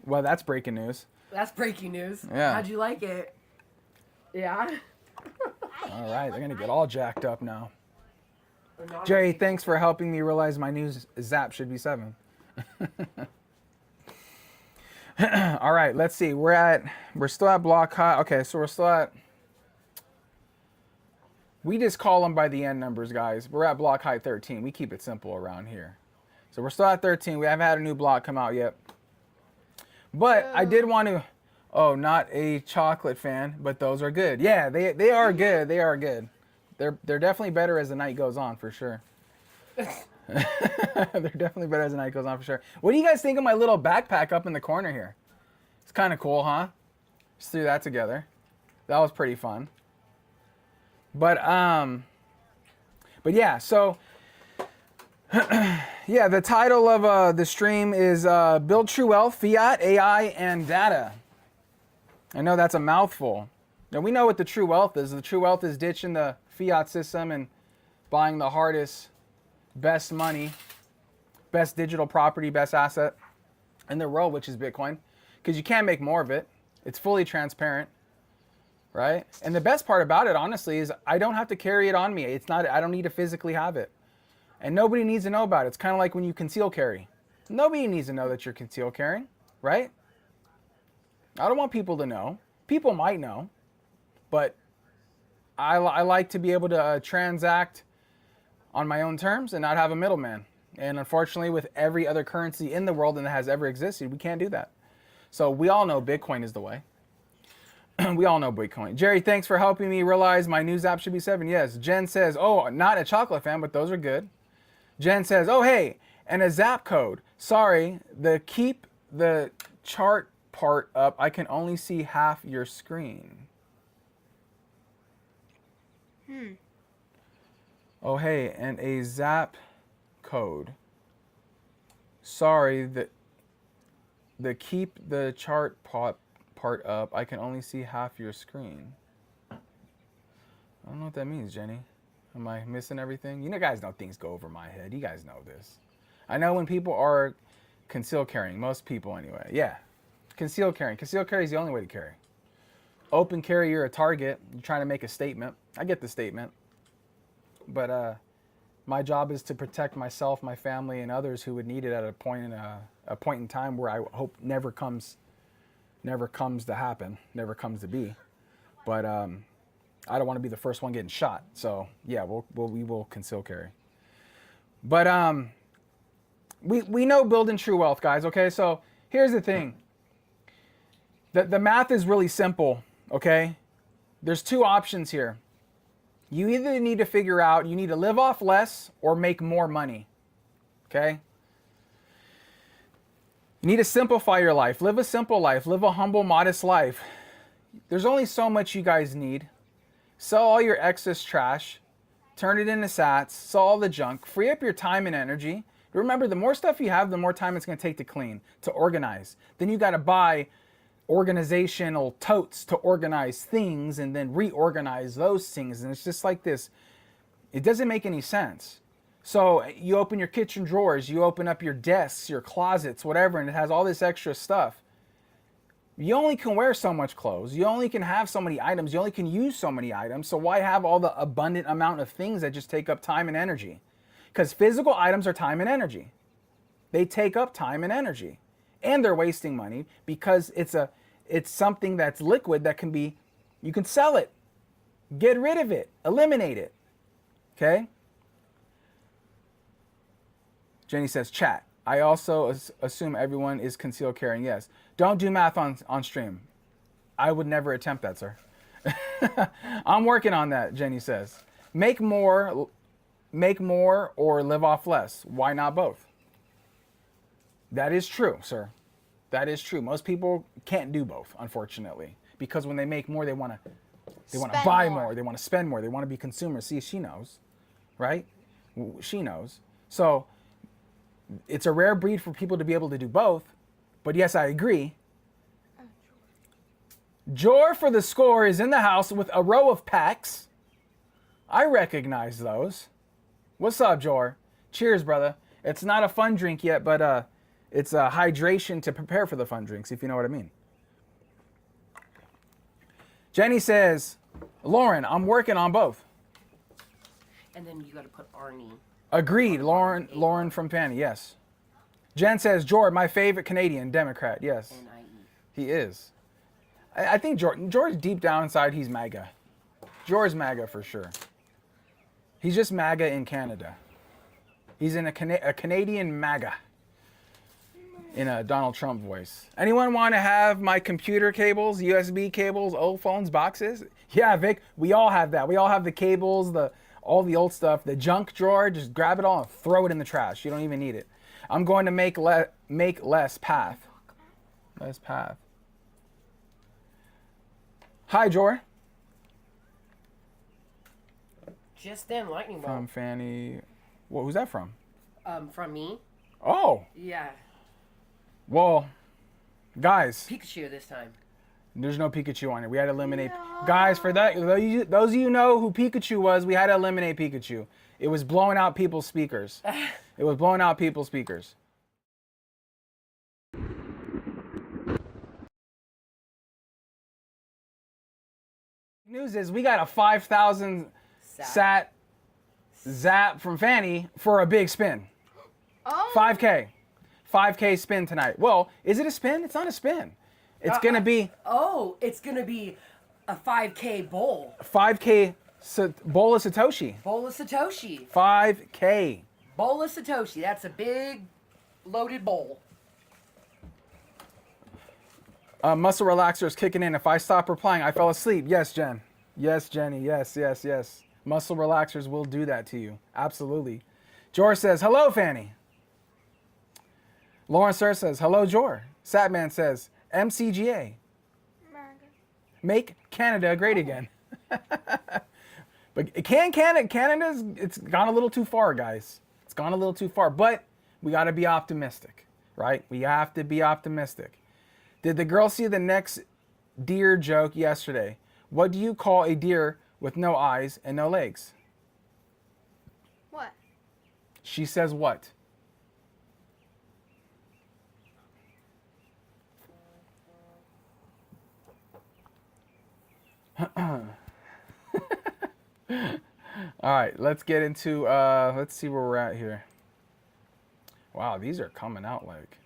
well, that's breaking news. That's breaking news. Yeah. How'd you like it? Yeah? All right, they're going to get all jacked up now. Jerry, thanks for helping me realize my new zap should be 7. All right, let's see. We're still at block high. Okay, so we're still at... We just call them by the end numbers, guys. We're at block height 13. We keep it simple around here. So we're still at 13. We haven't had a new block come out yet. But I did want to... Oh, not a chocolate fan, but those are good. Yeah, they are good. They are good. They're definitely better as the night goes on, for sure. They're definitely better as the night goes on, for sure. What do you guys think of my little backpack up in the corner here? It's kind of cool, huh? Just threw that together. That was pretty fun. But yeah, so yeah, the title of the stream is Build True Wealth, Fiat, AI, and Data. I know that's a mouthful. Now we know what the true wealth is. The true wealth is ditching the fiat system and buying the hardest, best money, best digital property, best asset in the world, which is Bitcoin, because you can't make more of it. It's fully transparent. Right? And the best part about it, honestly, is I don't have to carry it on me. I don't need to physically have it. And nobody needs to know about it. It's kind of like when you conceal carry. Nobody needs to know that you're conceal carrying, right? I don't want people to know. People might know, but I like to be able to transact on my own terms and not have a middleman. And unfortunately, with every other currency in the world and that has ever existed, we can't do that. So we all know Bitcoin is the way. We all know Bitcoin. Jerry, thanks for helping me realize my news app should be 7. Yes. Jen says, oh, not a chocolate fan, but those are good. Jen says, oh, hey, and a zap code. Sorry, keep the chart part up. I can only see half your screen. Oh, hey, and a zap code. Sorry, the keep the chart part up, I can only see half your screen. I don't know what that means, Jenny. Am I missing everything? You know, guys know things go over my head. You guys know this. I know when people are conceal carrying, most people anyway. Yeah, conceal carrying. Conceal carry is the only way to carry. Open carry, you're a target. You're trying to make a statement. I get the statement. But my job is to protect myself, my family, and others who would need it at a point in time where I hope never comes to happen, never comes to be. But I don't want to be the first one getting shot. So yeah, we will conceal carry. But we know building true wealth, guys. Okay, so here's the thing. The math is really simple. Okay, there's 2 options here. You either need to figure out you need to live off less or make more money. Okay. You need to simplify your life. Live a simple life. Live a humble, modest life. There's only so much you guys need. Sell all your excess trash, turn it into sats, sell all the junk, free up your time and energy. Remember, the more stuff you have, the more time it's going to take to clean, to organize. Then you got to buy organizational totes to organize things and then reorganize those things. And it's just like this. It doesn't make any sense. So you open your kitchen drawers, you open up your desks, your closets, whatever, and it has all this extra stuff. You only can wear so much clothes. You only can have so many items. You only can use so many items. So why have all the abundant amount of things that just take up time and energy? Because physical items are time and energy. They take up time and energy. And they're wasting money because it's something that's liquid that can be, you can sell it, get rid of it, eliminate it. Okay? Jenny says, chat. I also assume everyone is concealed carrying. Yes. Don't do math on stream. I would never attempt that, sir. I'm working on that, Jenny says. Make more or live off less. Why not both? That is true, sir. That is true. Most people can't do both, unfortunately, because when they make more, they want to buy more. They want to spend more. They want to be consumers. See, she knows, right? She knows. So it's a rare breed for people to be able to do both. But yes, I agree. Jor for the score is in the house with a row of packs. I recognize those. What's up, Jor? Cheers, brother. It's not a fun drink yet, but it's a hydration to prepare for the fun drinks, if you know what I mean. Jenny says, Lauren, I'm working on both. And then you got to put Arnie. Agreed, Lauren from Fanny, yes. Jen says, George, my favorite Canadian Democrat, yes. N-I-E. He is. I think George, deep down inside, he's MAGA. George's MAGA for sure. He's just MAGA in Canada. He's in a Canadian MAGA. In a Donald Trump voice. Anyone want to have my computer cables, USB cables, old phones, boxes? Yeah, Vic, we all have that. We all have the cables, all the old stuff, the junk drawer. Just grab it all and throw it in the trash. You don't even need it. I'm going to make less path. Less path. Hi, Jor. Just then, lightning bolt. From Fanny. Well, who's that from? From me. Oh. Yeah. Well, guys. Pikachu this time. There's no Pikachu on it. We had to eliminate. No. Guys, for that, those of you know who Pikachu was, we had to eliminate Pikachu. It was blowing out people's speakers. It was blowing out people's speakers. News is we got a 5,000 sat zap from Fanny for a big spin. Oh. 5K. 5K spin tonight. Well, is it a spin? It's not a spin. It's going to be... Oh, it's going to be a 5K bowl. 5K bowl of Satoshi. Bowl of Satoshi. 5K. Bowl of Satoshi. That's a big, loaded bowl. Muscle relaxer is kicking in. If I stop replying, I fell asleep. Yes, Jen. Yes, Jenny. Yes, yes, yes. Muscle relaxers will do that to you. Absolutely. Jor says, hello, Fanny. Lauren Sir says, hello, Jor. Satman says, MCGA. Make Canada great again. But Canada's, it's gone a little too far, guys. It's gone a little too far, but we got to be optimistic, right? We have to be optimistic. Did the girl see the next deer joke yesterday? What do you call a deer with no eyes and no legs? What? She says what? All right, let's get into, let's see where we're at here. Wow, these are coming out like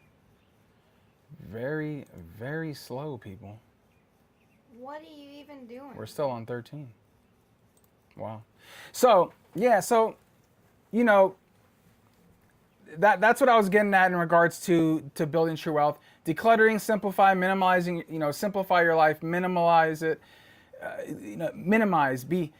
very, very slow, people. What are you even doing? We're still on 13. Wow. So, yeah, so, you know, that's what I was getting at in regards to building true wealth. Decluttering, simplify, minimizing, you know, simplify your life, minimize it, you know, minimize, be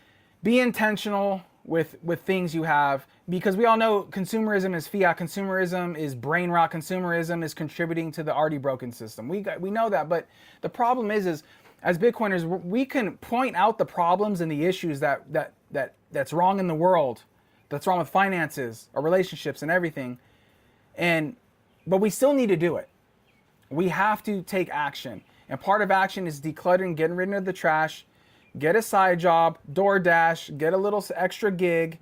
intentional with things you have, because we all know consumerism is fiat, consumerism is brain rot, consumerism is contributing to the already broken system. We know that, but the problem is as Bitcoiners, we can point out the problems and the issues that's wrong in the world, that's wrong with finances, our relationships, and everything. But we still need to do it. We have to take action. And part of action is decluttering, getting rid of the trash, get a side job, DoorDash, get a little extra gig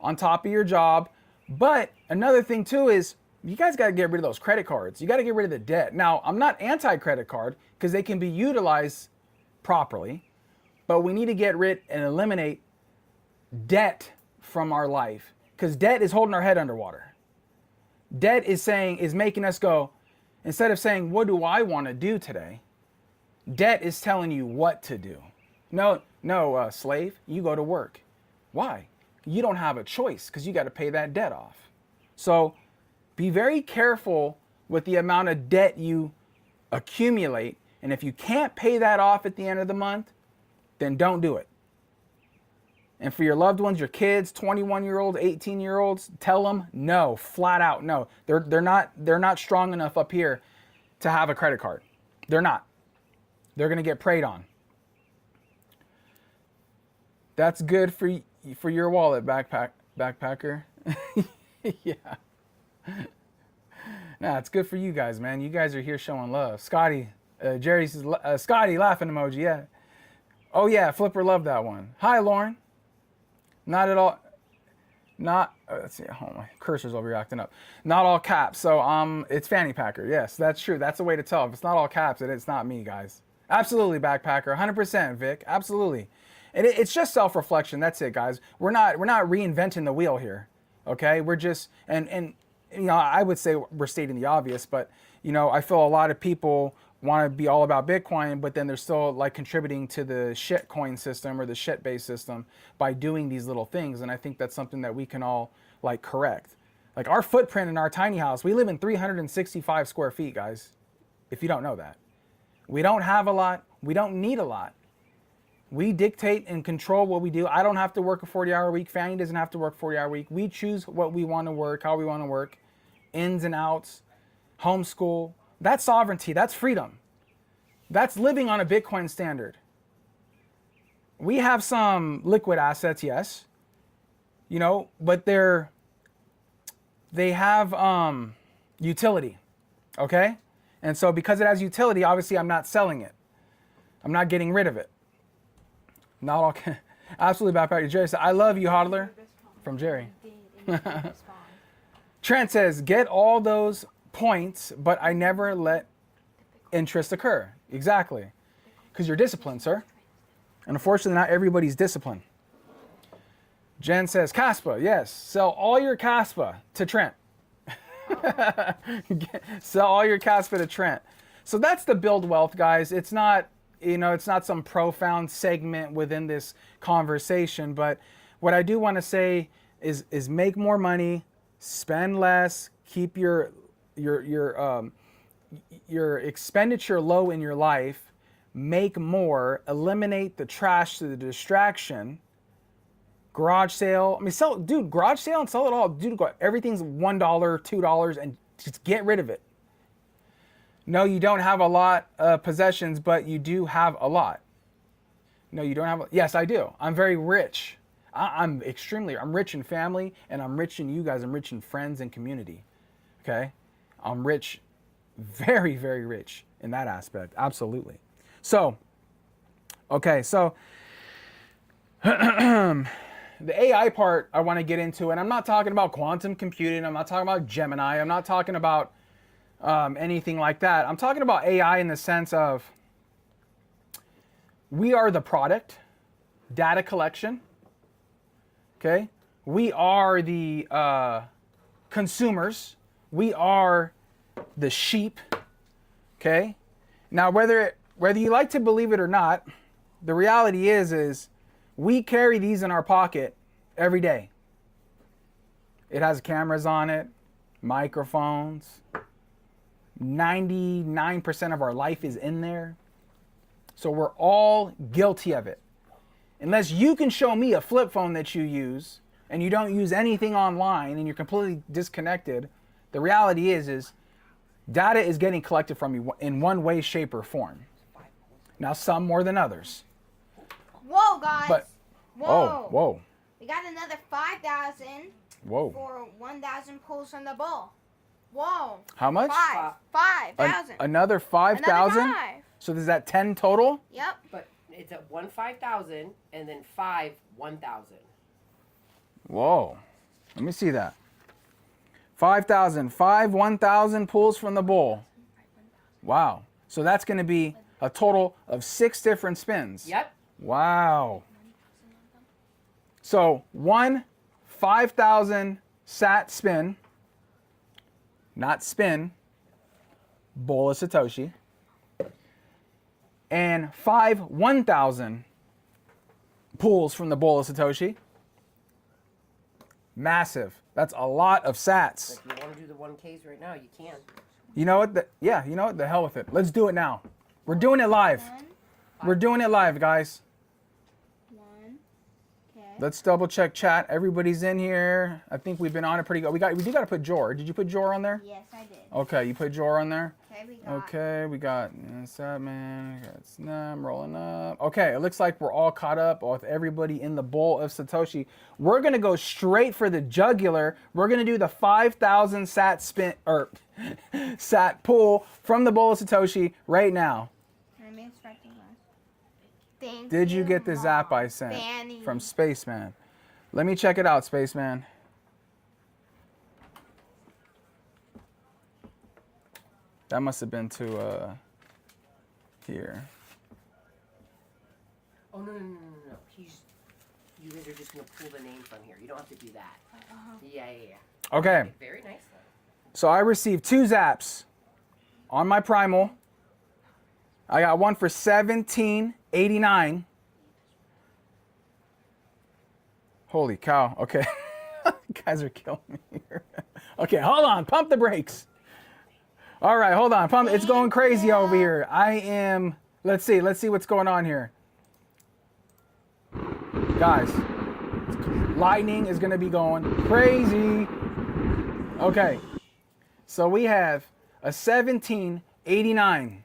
on top of your job. But another thing too is you guys got to get rid of those credit cards. You got to get rid of the debt. Now, I'm not anti-credit card because they can be utilized properly, but we need to get rid and eliminate debt from our life, because debt is holding our head underwater. Debt is making us go, instead of saying, what do I want to do today? Debt is telling you what to do. No, slave, you go to work. Why? You don't have a choice because you got to pay that debt off. So be very careful with the amount of debt you accumulate. And if you can't pay that off at the end of the month, then don't do it. And for your loved ones, your kids, 21-year-olds, 18-year-olds, tell them no, flat out no. They're not strong enough up here to have a credit card. They're not. They're gonna get preyed on. That's good for your wallet, backpacker. Yeah. Nah, it's good for you guys, man. You guys are here showing love. Scotty, Jerry says, Scotty, laughing emoji, yeah. Oh yeah, Flipper loved that one. Hi, Lauren. Not at all. Let's see. Oh, my cursor's overreacting up. Not all caps. So it's fanny packer. Yes, that's true. That's the way to tell. If it's not all caps, it's not me, guys. Absolutely, backpacker. 100%, Vic. Absolutely. And it's just self-reflection. That's it, guys. We're not reinventing the wheel here. Okay. We're just and I would say we're stating the obvious, but I feel a lot of people want to be all about Bitcoin, but then they're still like contributing to the shit coin system or the shit based system by doing these little things. And I think that's something that we can all like correct. Like our footprint in our tiny house, we live in 365 square feet, guys. If you don't know that, we don't have a lot. We don't need a lot. We dictate and control what we do. I don't have to work a 40-hour week. Fanny doesn't have to work a 40-hour week. We choose what we want to work, how we want to work, ins and outs, homeschool. That's sovereignty. That's freedom. That's living on a Bitcoin standard. We have some liquid assets, yes, but they have utility, okay? And so because it has utility, obviously I'm not selling it. I'm not getting rid of it. Not all, absolutely backpacker. Jerry said, I love you, hodler, from Jerry. Trent says, get all those points, but I never let interest occur. Exactly. Because you're disciplined, sir. And unfortunately, not everybody's disciplined. Jen says, Caspa, yes. Sell all your Caspa to Trent. Sell all your Caspa to Trent. So that's the build wealth, guys. It's not, it's not some profound segment within this conversation, but what I do want to say is make more money, spend less, keep your expenditure low in your life, make more, eliminate the trash, the distraction, garage sale. I mean, garage sale and sell it all. Dude, everything's $1, $2, and just get rid of it. No, you don't have a lot of possessions, but you do have a lot. No, you don't have. Yes, I do. I'm very rich. I'm rich in family, and I'm rich in you guys. I'm rich in friends and community. Okay? I'm rich, very, very rich in that aspect. Absolutely. So, okay, so the AI part I want to get into, and I'm not talking about quantum computing. I'm not talking about Gemini. I'm not talking about anything like that. I'm talking about AI in the sense of we are the product, data collection. Okay? We are the consumers. We are the sheep. Okay? Now, whether you like to believe it or not, the reality is we carry these in our pocket every day. It has cameras on it, microphones. 99% of our life is in there. So we're all guilty of it. Unless you can show me a flip phone that you use and you don't use anything online and you're completely disconnected, the reality is data is getting collected from you in one way, shape, or form. Now, some more than others. Whoa, guys. But Whoa. whoa. We got another 5,000 Whoa. for 1,000 pulls from the bull. Whoa. How much? 5,000. Another 5,000? Another 5. So is that 10 total? Yep. But it's a 5,000 and then 1,000. Whoa. Let me see that. 5,000. 1,000 pulls from the bull. Wow. So that's going to be a total of 6 different spins. Yep. Wow. So 5,000 sat spin, not spin, bowl of Satoshi, and 1,000 pulls from the bowl of Satoshi. Massive. That's a lot of sats. If you want to do the 1Ks right now, you can. You know what? You know what? The hell with it. Let's do it now. We're doing it live. We're doing it live, guys. 1. Okay. Let's double check chat. Everybody's in here. I think we've been on it pretty good. We do got to put Jor. Did you put Jor on there? Yes, I did. Okay, you put Jor on there. Okay, we got. Satman. We got Snap rolling up. Okay, it looks like we're all caught up with everybody in the bowl of Satoshi. We're gonna go straight for the jugular. We're gonna do the 5,000 sat spin or sat pull from the bowl of Satoshi right now. Let me extract the glass. Thank Did you get the zap I sent Fanny. from Spaceman? Let me check it out, Spaceman. That must have been to here. Oh, no. You guys are just going to pull the name from here. You don't have to do that. Yeah. Okay. Very nice, though. So I received 2 zaps on my primal. I got one for 1789. Holy cow. Okay. Guys are killing me here. Okay, hold on. Pump the brakes. All right, hold on. Pump. It's going crazy over here. Let's see what's going on here. Guys, lightning is going to be going crazy. Okay. So we have a 1789.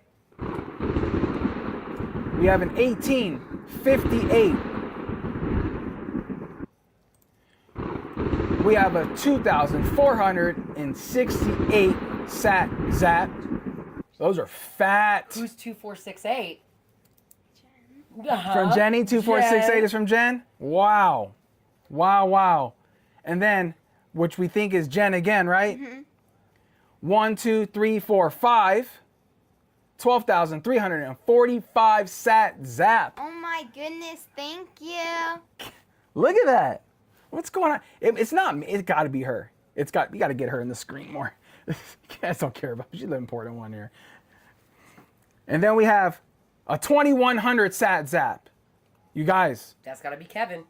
We have an 1858. We have a 2,468 sat zap. Those are fat. Who's 2468? From Jenny, 2468 is from Jen? Wow. And then, which we think is Jen again, right? 1, 2, 3, 4, 5. 12,345 sat zap. Oh my goodness, thank you. Look at that. What's going on? It's not me. It's got to be her. You got to get her in the screen more. You guys don't care about her. She's the important one here. And then we have a 2,100 sat zap. You guys. That's got to be Kevin.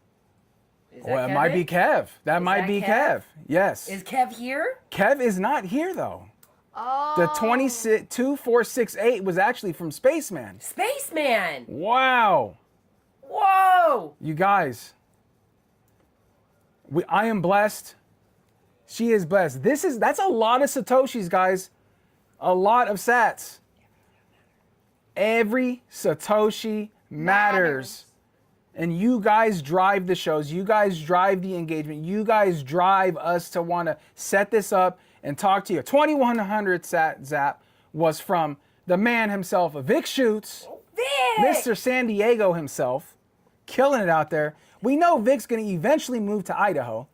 Well, it might be Kev. That might be Kev. Yes. Is Kev here? Kev is not here, though. Oh. The 2468 was actually from Spaceman. Spaceman! Wow. Whoa! You guys. I am blessed. She is blessed. That's a lot of Satoshis, guys. A lot of sats. Every Satoshi matters. And you guys drive the shows. You guys drive the engagement. You guys drive us to want to set this up and talk to you. 2,100 sat zap was from the man himself, Vic Schutz. Vic! Mr. San Diego himself. Killing it out there. We know Vic's going to eventually move to Idaho.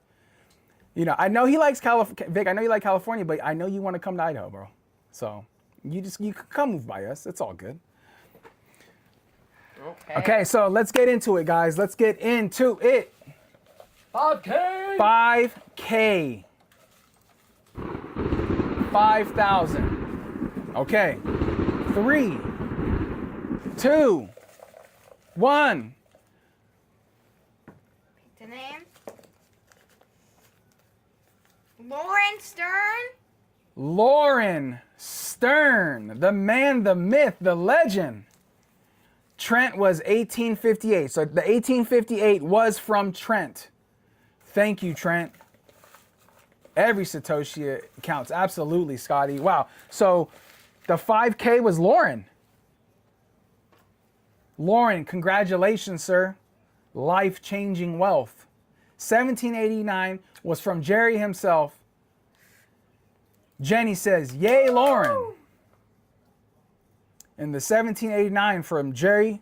You know, I know he likes Vic, I know you like California, but I know you want to come to Idaho, bro. So you can come move by us. It's all good. Okay, so let's get into it, guys. Let's get into it. 5K! 5K. 5,000. Okay. 3, 2, 1. The name? Lauren Stern? Lauren Stern, the man, the myth, the legend. Trent was 1858. So the 1858 was from Trent. Thank you, Trent. Every Satoshi counts. Absolutely, Scotty. Wow. So the 5K was Lauren. Lauren, congratulations, sir. Life-changing wealth. 1789 was from Jerry himself. Jenny says, yay, Lauren. And the 1789 from Jerry.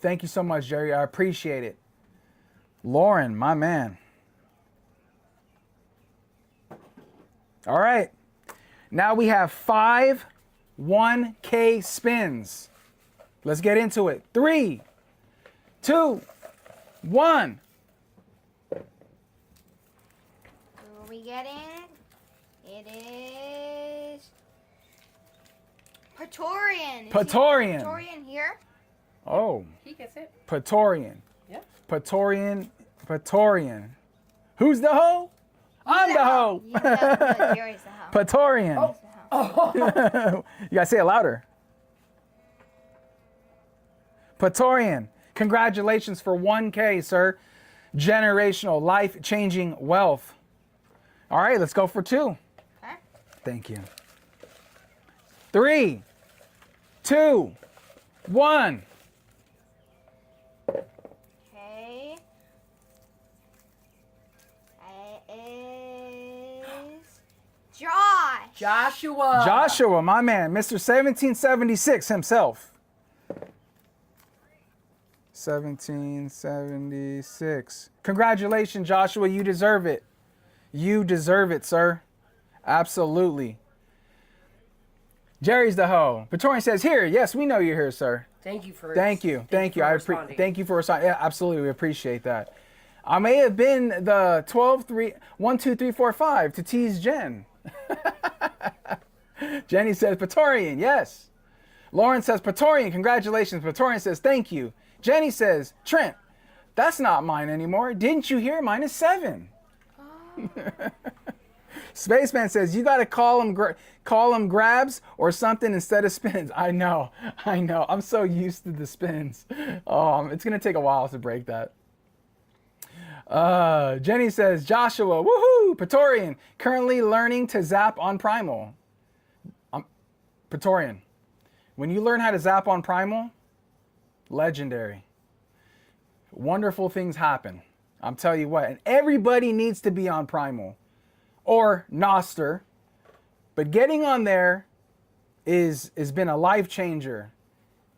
Thank you so much, Jerry. I appreciate it. Lauren, my man. All right. Now we have 5 1K spins. Let's get into it. 3, 2, 1. Who are we getting? It is Praetorian. Praetorian. Praetorian here? Oh, He gets it. Praetorian. Yep. Praetorian. Praetorian. Who's the hoe? I'm the hoe. No, Jerry's the hoe. Praetorian. He's the hoe. You gotta say it louder. Praetorian. Congratulations for 1K, sir. Generational, life-changing wealth. All right, let's go for 2. Okay. Thank you. 3, 2, 1. Okay. It is Josh. Joshua. Joshua, my man, Mr. 1776 himself. 1776. Congratulations, Joshua. You deserve it. You deserve it, sir. Absolutely. Jerry's the hoe. Praetorian says, here. Yes, we know you're here, sir. Thank you for. Thank you. Thank you. responding. Thank you for responding. Yeah, absolutely. We appreciate that. I may have been the 1, 2, 3, 4, 5 to tease Jen. Jenny says, Praetorian. Yes. Lauren says, Praetorian. Congratulations. Praetorian says, thank you. Jenny says, Trent, that's not mine anymore. Didn't you hear? Mine is 7. Oh. Spaceman says, you got to call them grabs or something instead of spins. I know. I'm so used to the spins. It's going to take a while to break that. Jenny says, Joshua, woohoo, Praetorian, currently learning to zap on Primal. Praetorian, when you learn how to zap on Primal, legendary. Wonderful things happen. I'm telling you what, and everybody needs to be on Primal or Noster, but getting on there has been a life changer.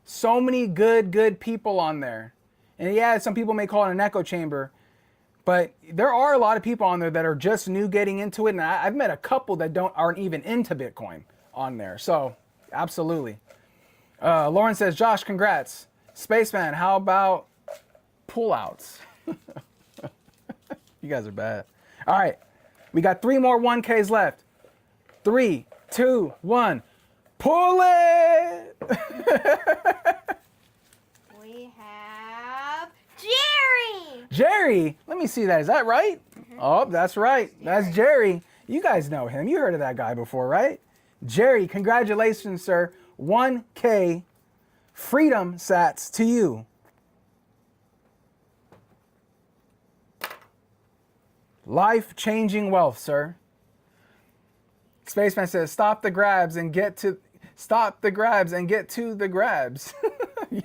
So many good people on there. And yeah, some people may call it an echo chamber, but there are a lot of people on there that are just new getting into it, and I've met a couple that aren't even into Bitcoin on there. So, absolutely. Lauren says, Josh, congrats. Spaceman, how about pullouts? You guys are bad. All right, we got 3 more 1Ks left. 3, 2, 1. Pull it! We have Jerry. Jerry, let me see that. Is that right? Oh, that's right. That's Jerry. You guys know him. You heard of that guy before, right? Jerry, congratulations, sir. 1K freedom sats to you. Life-changing wealth, sir. Spaceman says, stop the grabs and get to the grabs. Yeah.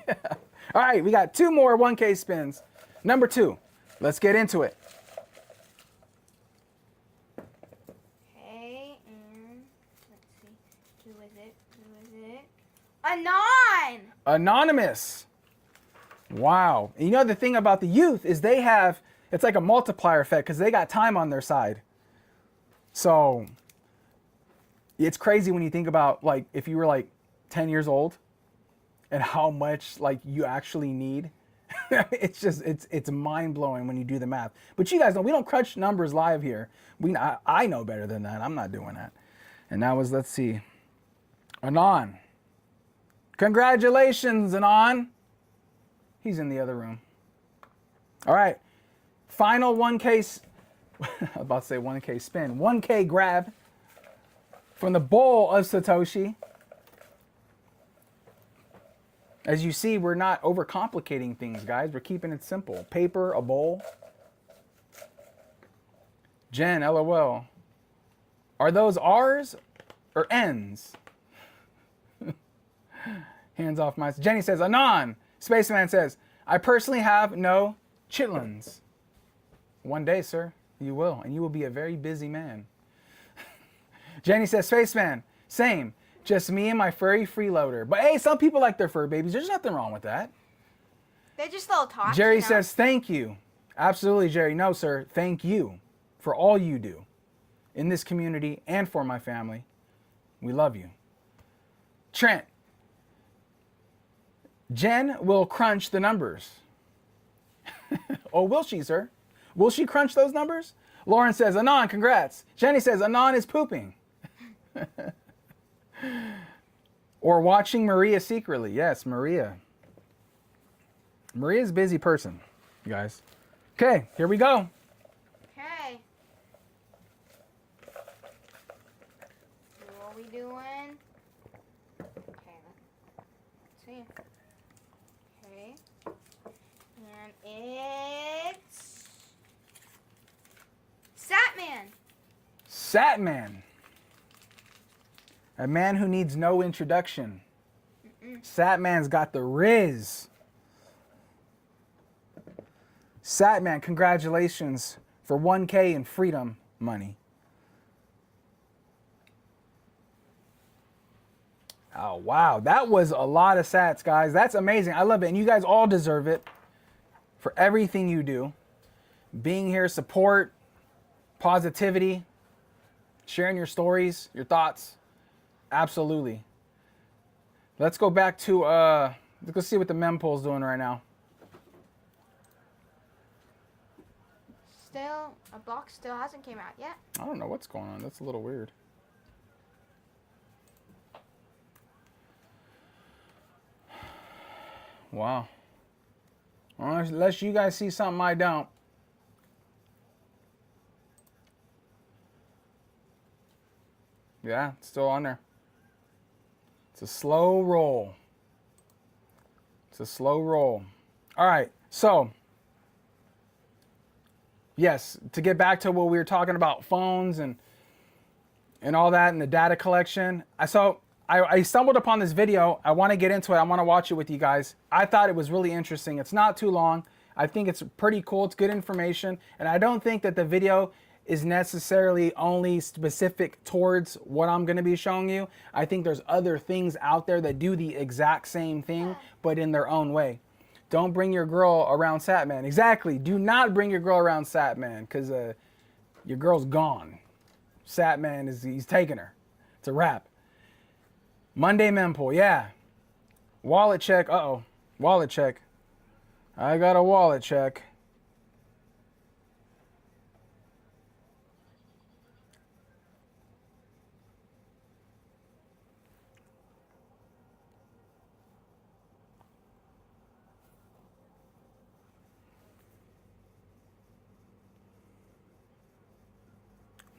All right, we got 2 more 1K spins. Number 2. Let's get into it. Okay, and let's see. Who is it? Anon! Anonymous. Wow. And you know the thing about the youth is it's like a multiplier effect because they got time on their side. So it's crazy when you think about like if you were like 10 years old and how much like you actually need. it's mind blowing when you do the math. But you guys know we don't crunch numbers live here. I know better than that. I'm not doing that. And that was, let's see, Anon. Congratulations, Anon. He's in the other room. All right. Final 1K, I'm about to say 1K spin. 1K grab from the bowl of Satoshi. As you see, we're not overcomplicating things, guys. We're keeping it simple. Paper, a bowl. Jen, LOL. Are those R's or N's? Hands off my... Jenny says, Anon, Spaceman says, I personally have no chitlins. One day, sir, you will, and you will be a very busy man. Jenny says, Spaceman, same. Just me and my furry freeloader. But hey, some people like their fur babies. There's nothing wrong with that. They're just little tots. Jerry you know? says, thank you. Absolutely, Jerry. No, sir. Thank you for all you do in this community and for my family. We love you. Trent. Jen will crunch the numbers. Oh, will she, sir? Will she crunch those numbers? Lauren says, Anon, congrats. Jenny says, Anon is pooping. Or watching Maria secretly. Yes, Maria. Maria's a busy person, you guys. Okay, here we go. Okay. What are we doing? Okay, let's see. Okay. And it's Satman. Satman. A man who needs no introduction. Satman's got the riz. Satman, congratulations for 1K in freedom money. Oh, wow. That was a lot of sats, guys. That's amazing. I love it. And you guys all deserve it for everything you do. Being here, support, positivity, sharing your stories, your thoughts. Absolutely. Let's go back to, let's go see what the mempool's doing right now. Still, a box still hasn't came out yet. I don't know what's going on. That's a little weird. Wow. Unless you guys see something I don't. Yeah, it's still on there. It's a slow roll. It's a slow roll. All right, so yes, to get back to what we were talking about, phones and all that and the data collection. I stumbled upon this video. I want to get into it. I want to watch it with you guys. I thought it was really interesting. It's not too long. I think it's pretty cool. It's good information. And I don't think that the video is necessarily only specific towards what I'm going to be showing you. I think there's other things out there that do the exact same thing, but in their own way. Don't bring your girl around Satman. Exactly. Do not bring your girl around Satman, because your girl's gone. Satman he's taking her. It's a wrap. Monday mempool, yeah. Wallet check. Uh-oh. Wallet check. I got a wallet check.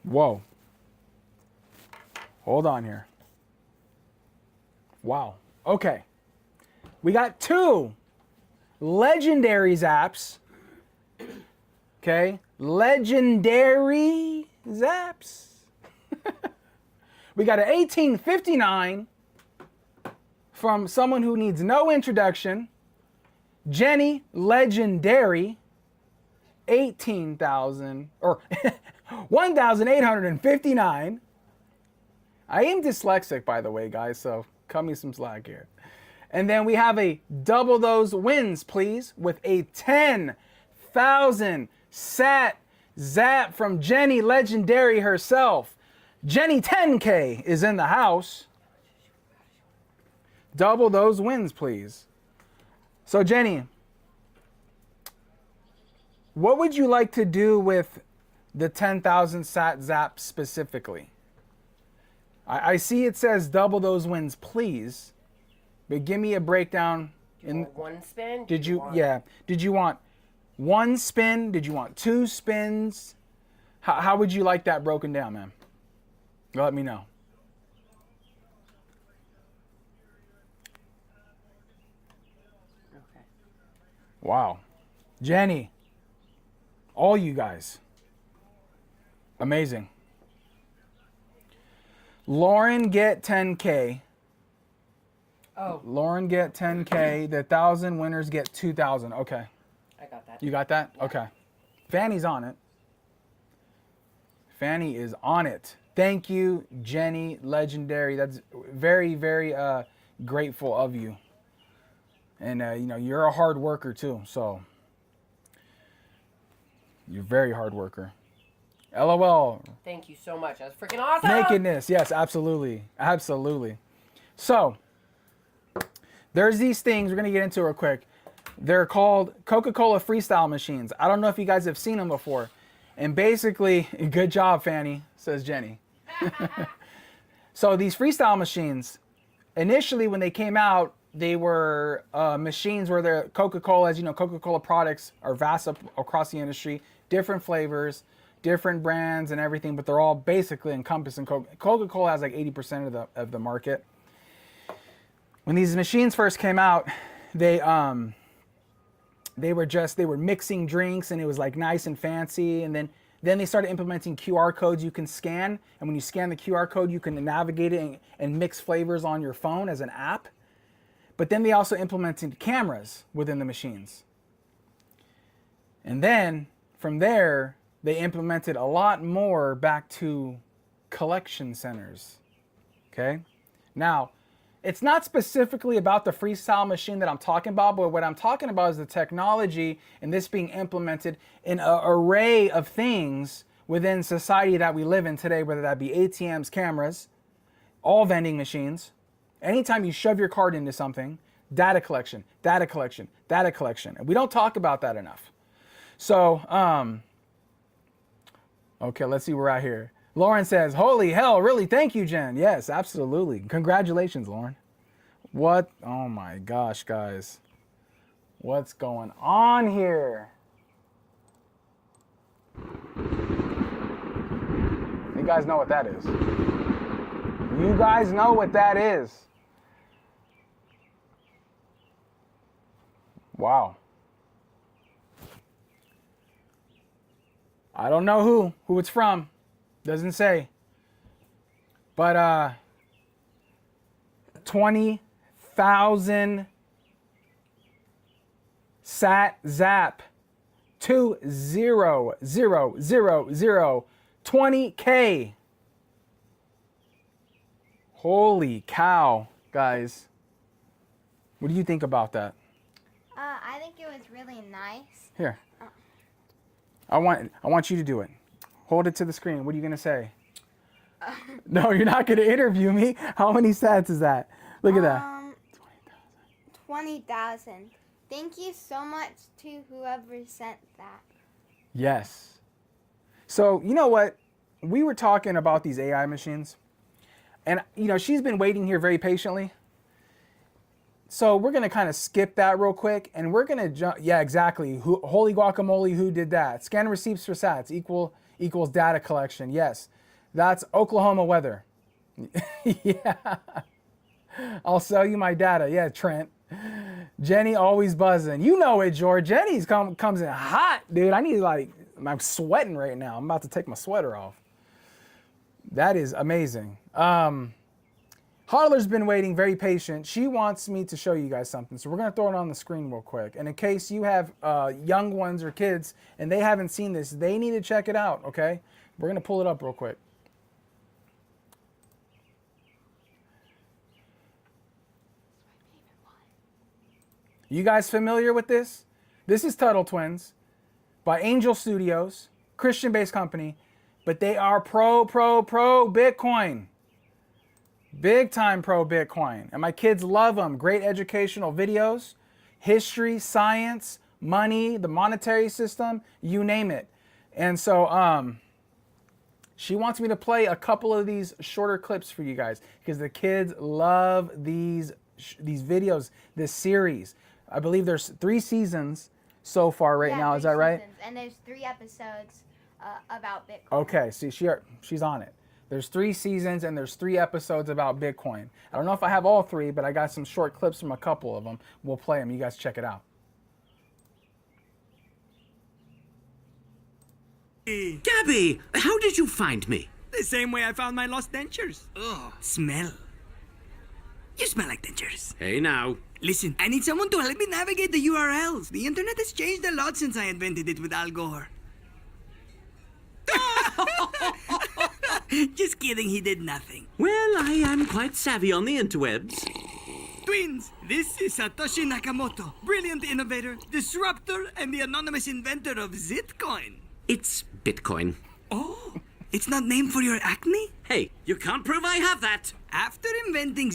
Whoa. Hold on here. Wow. Okay. We got 2 legendary zaps. Okay. Legendary zaps. We got an 1859 from someone who needs no introduction. Jenny, legendary. 18,000 or 1,859. I am dyslexic, by the way, guys, so cut me some slack here. And then we have a double those wins, please, with a 10,000 sat zap from Jenny Legendary herself. Jenny 10K is in the house. Double those wins, please. So, Jenny, what would you like to do with the 10,000 sat zap specifically? I see it says double those wins, please. But give me a breakdown. In one spin? Did you want one spin? Did you want 2 spins? How would you like that broken down, man? Let me know. Okay. Wow. Jenny. All you guys. Amazing. Lauren, get 10K. Oh, Lauren get 10K. The 1,000 winners get 2,000. Okay. I got that. You got that? Yeah. Okay. Fanny's on it. Fanny is on it. Thank you, Jenny. Legendary. That's very, very grateful of you. And, you know, you're a hard worker too. So you're a very hard worker. LOL. Thank you so much. That's freaking awesome. Nakedness. Yes, absolutely. Absolutely. So there's these things we're going to get into real quick. They're called Coca-Cola freestyle machines. I don't know if you guys have seen them before. And basically, good job, Fanny, says Jenny. So these freestyle machines, initially when they came out, they were machines where the Coca-Cola, as you know, Coca-Cola products are vast across the industry, different flavors, different brands and everything, but they're all basically encompassing Coca-Cola has like 80% of the market. When these machines first came out, they were mixing drinks and it was like nice and fancy, and then they started implementing QR codes you can scan, and when you scan the QR code you can navigate it and mix flavors on your phone as an app. But then they also implemented cameras within the machines. And then from there they implemented a lot more back to collection centers. Okay? Now, it's not specifically about the freestyle machine that I'm talking about, but what I'm talking about is the technology and this being implemented in an array of things within society that we live in today, whether that be ATMs, cameras, all vending machines. Anytime you shove your card into something, data collection, data collection, data collection. And we don't talk about that enough. So, okay, let's see where we're at here. Lauren says, holy hell, really? Thank you, Jen. Yes, absolutely. Congratulations, Lauren. What? Oh my gosh, guys. What's going on here? You guys know what that is. You guys know what that is. Wow. I don't know who it's from. Doesn't say. But 20,000 sat zap 20,000 20K. Holy cow, guys. What do you think about that? I think it was really nice. Here. I want you to do it. Hold it to the screen. What are you going to say? No, you're not going to interview me. How many stats is that? Look at that. 20,000. Thank you so much to whoever sent that. Yes. So, you know what? We were talking about these AI machines. And, you know, she's been waiting here very patiently. So we're going to kind of skip that real quick. And we're going to jump. Yeah, exactly. Holy guacamole, who did that? Scan receipts for sats equals data collection. Yes. That's Oklahoma weather. Yeah. I'll sell you my data. Yeah, Trent. Jenny always buzzing. You know it, George. Jenny's comes in hot, dude. I'm sweating right now. I'm about to take my sweater off. That is amazing. Hodler's been waiting, very patient. She wants me to show you guys something. So we're going to throw it on the screen real quick. And in case you have young ones or kids and they haven't seen this, they need to check it out, okay? We're going to pull it up real quick. You guys familiar with this? This is Tuttle Twins by Angel Studios, Christian-based company, but they are pro Bitcoin. Big time pro Bitcoin. And my kids love them. Great educational videos, history, science, money, the monetary system, you name it. And so she wants me to play a couple of these shorter clips for you guys because the kids love these videos, this series. I believe there's 3 seasons so far right now. Is that right? Seasons, and there's 3 episodes about Bitcoin. Okay, see, she's on it. There's 3 seasons and there's 3 episodes about Bitcoin. I don't know if I have all 3, but I got some short clips from a couple of them. We'll play them. You guys check it out. Gabby, how did you find me? The same way I found my lost dentures. Oh, smell. You smell like dentures. course. Hey now. Listen, I need someone to help me navigate the URLs. The internet has changed a lot since I invented it with Al Gore. Just kidding, he did nothing. Well, I am quite savvy on the interwebs. Twins, this is Satoshi Nakamoto, brilliant innovator, disruptor, and the anonymous inventor of Zitcoin. It's Bitcoin. Oh, it's not named for your acne? Hey, you can't prove I have that. After inventing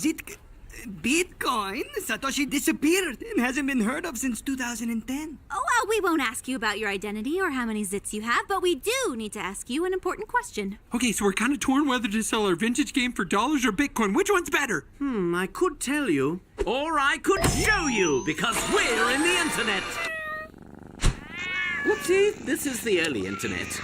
Bitcoin, Satoshi disappeared and hasn't been heard of since 2010. Oh, well, we won't ask you about your identity or how many zits you have, but we do need to ask you an important question. Okay, so we're kind of torn whether to sell our vintage game for dollars or Bitcoin. Which one's better? I could tell you, or I could show you, because we're in the internet. Whoopsie, this is the early internet.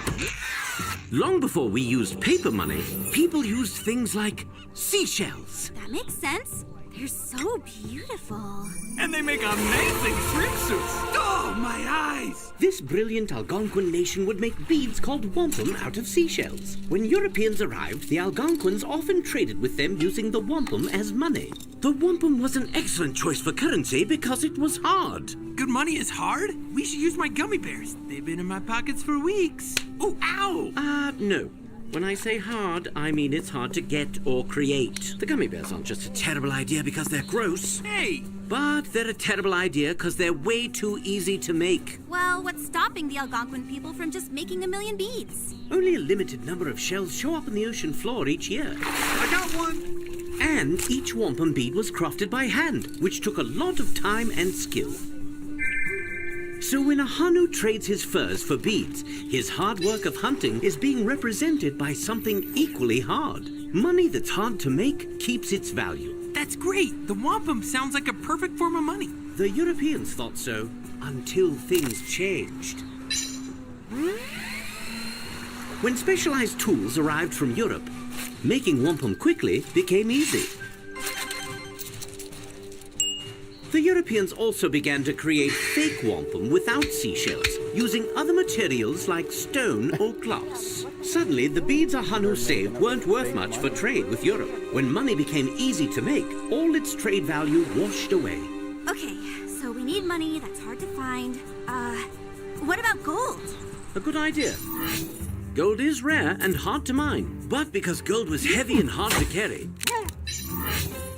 Long before we used paper money, people used things like seashells. That makes sense. They're so beautiful. And they make amazing swimsuits. Oh, my eyes! This brilliant Algonquin nation would make beads called wampum out of seashells. When Europeans arrived, the Algonquins often traded with them using the wampum as money. The wampum was an excellent choice for currency because it was hard. Good money is hard? We should use my gummy bears. They've been in my pockets for weeks. Oh, ow! No. When I say hard, I mean it's hard to get or create. The gummy bears aren't just a terrible idea because they're gross. Hey! But they're a terrible idea because they're way too easy to make. Well, what's stopping the Algonquin people from just making a million beads? Only a limited number of shells show up on the ocean floor each year. I got one! And each wampum bead was crafted by hand, which took a lot of time and skill. So when a Hanu trades his furs for beads, his hard work of hunting is being represented by something equally hard. Money that's hard to make keeps its value. That's great! The wampum sounds like a perfect form of money. The Europeans thought so, until things changed. When specialized tools arrived from Europe, making wampum quickly became easy. The Europeans also began to create fake wampum without seashells, using other materials like stone or glass. Suddenly, the beads a Hanu saved weren't worth much for trade with Europe. When money became easy to make, all its trade value washed away. Okay, so we need money that's hard to find. What about gold? A good idea. Gold is rare and hard to mine, but because gold was heavy and hard to carry,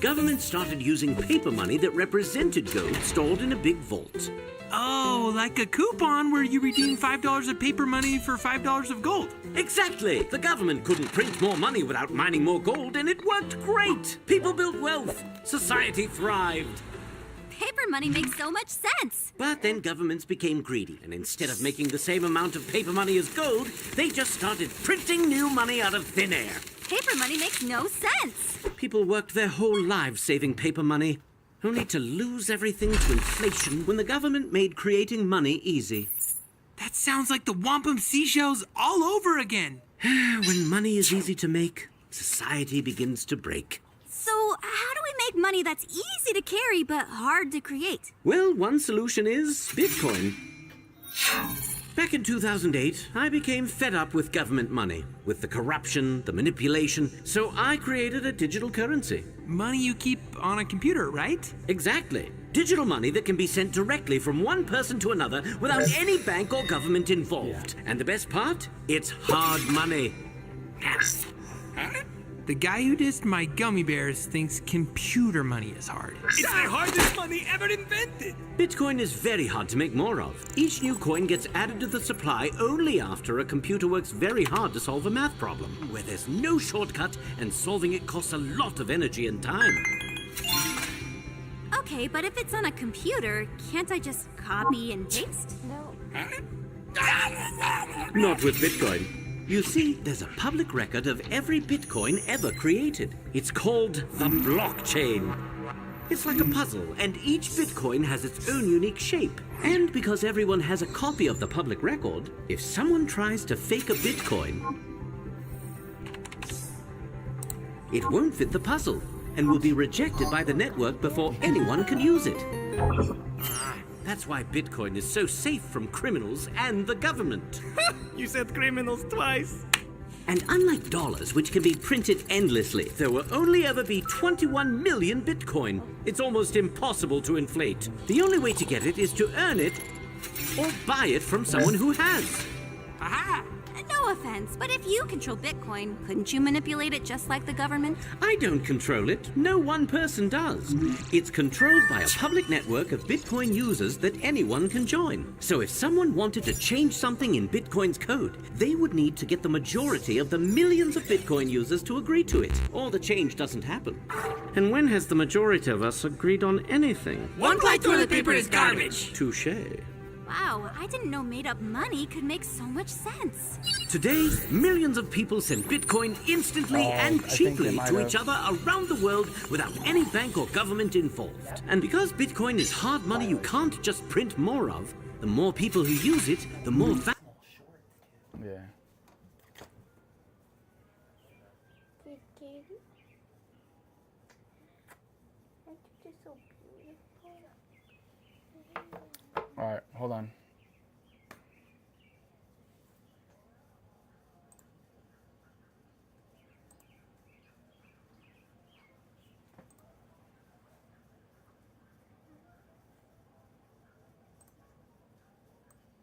government started using paper money that represented gold stored in a big vault. Oh, like a coupon where you redeem $5 of paper money for $5 of gold. Exactly! The government couldn't print more money without mining more gold, and it worked great! People built wealth. Society thrived. Paper money makes so much sense. But then governments became greedy, and instead of making the same amount of paper money as gold, they just started printing new money out of thin air. Paper money makes no sense. People worked their whole lives saving paper money, only to lose everything to inflation when the government made creating money easy. That sounds like the wampum seashells all over again. When money is easy to make, society begins to break. So, how do we make money that's easy to carry but hard to create? Well, one solution is Bitcoin. Back in 2008, I became fed up with government money, with the corruption, the manipulation, so I created a digital currency. Money you keep on a computer, right? Exactly. Digital money that can be sent directly from one person to another without any bank or government involved. And the best part? It's hard money. The guy who dissed my gummy bears thinks computer money is hard. It's the hardest money ever invented. Bitcoin is very hard to make more of. Each new coin gets added to the supply only after a computer works very hard to solve a math problem, where there's no shortcut and solving it costs a lot of energy and time. Okay, but if it's on a computer, can't I just copy and paste? No. Not with Bitcoin. You see, there's a public record of every Bitcoin ever created. It's called the blockchain. It's like a puzzle, and each Bitcoin has its own unique shape. And because everyone has a copy of the public record, if someone tries to fake a Bitcoin, it won't fit the puzzle and will be rejected by the network before anyone can use it. That's why Bitcoin is so safe from criminals and the government. You said criminals twice. And unlike dollars, which can be printed endlessly, there will only ever be 21 million Bitcoin. It's almost impossible to inflate. The only way to get it is to earn it or buy it from someone who has. Aha! No offense, but if you control Bitcoin, couldn't you manipulate it just like the government? I don't control it. No one person does. It's controlled by a public network of Bitcoin users that anyone can join. So if someone wanted to change something in Bitcoin's code, they would need to get the majority of the millions of Bitcoin users to agree to it, or the change doesn't happen. And when has the majority of us agreed on anything? One-ply toilet paper is garbage. Touché. Wow, I didn't know made-up money could make so much sense. Today, millions of people send Bitcoin instantly and I think cheaply they might to have. each other around the world without any bank or government involved. And because Bitcoin is hard money you can't just print more of, the more people who use it, the more value. Yeah. All right, hold on.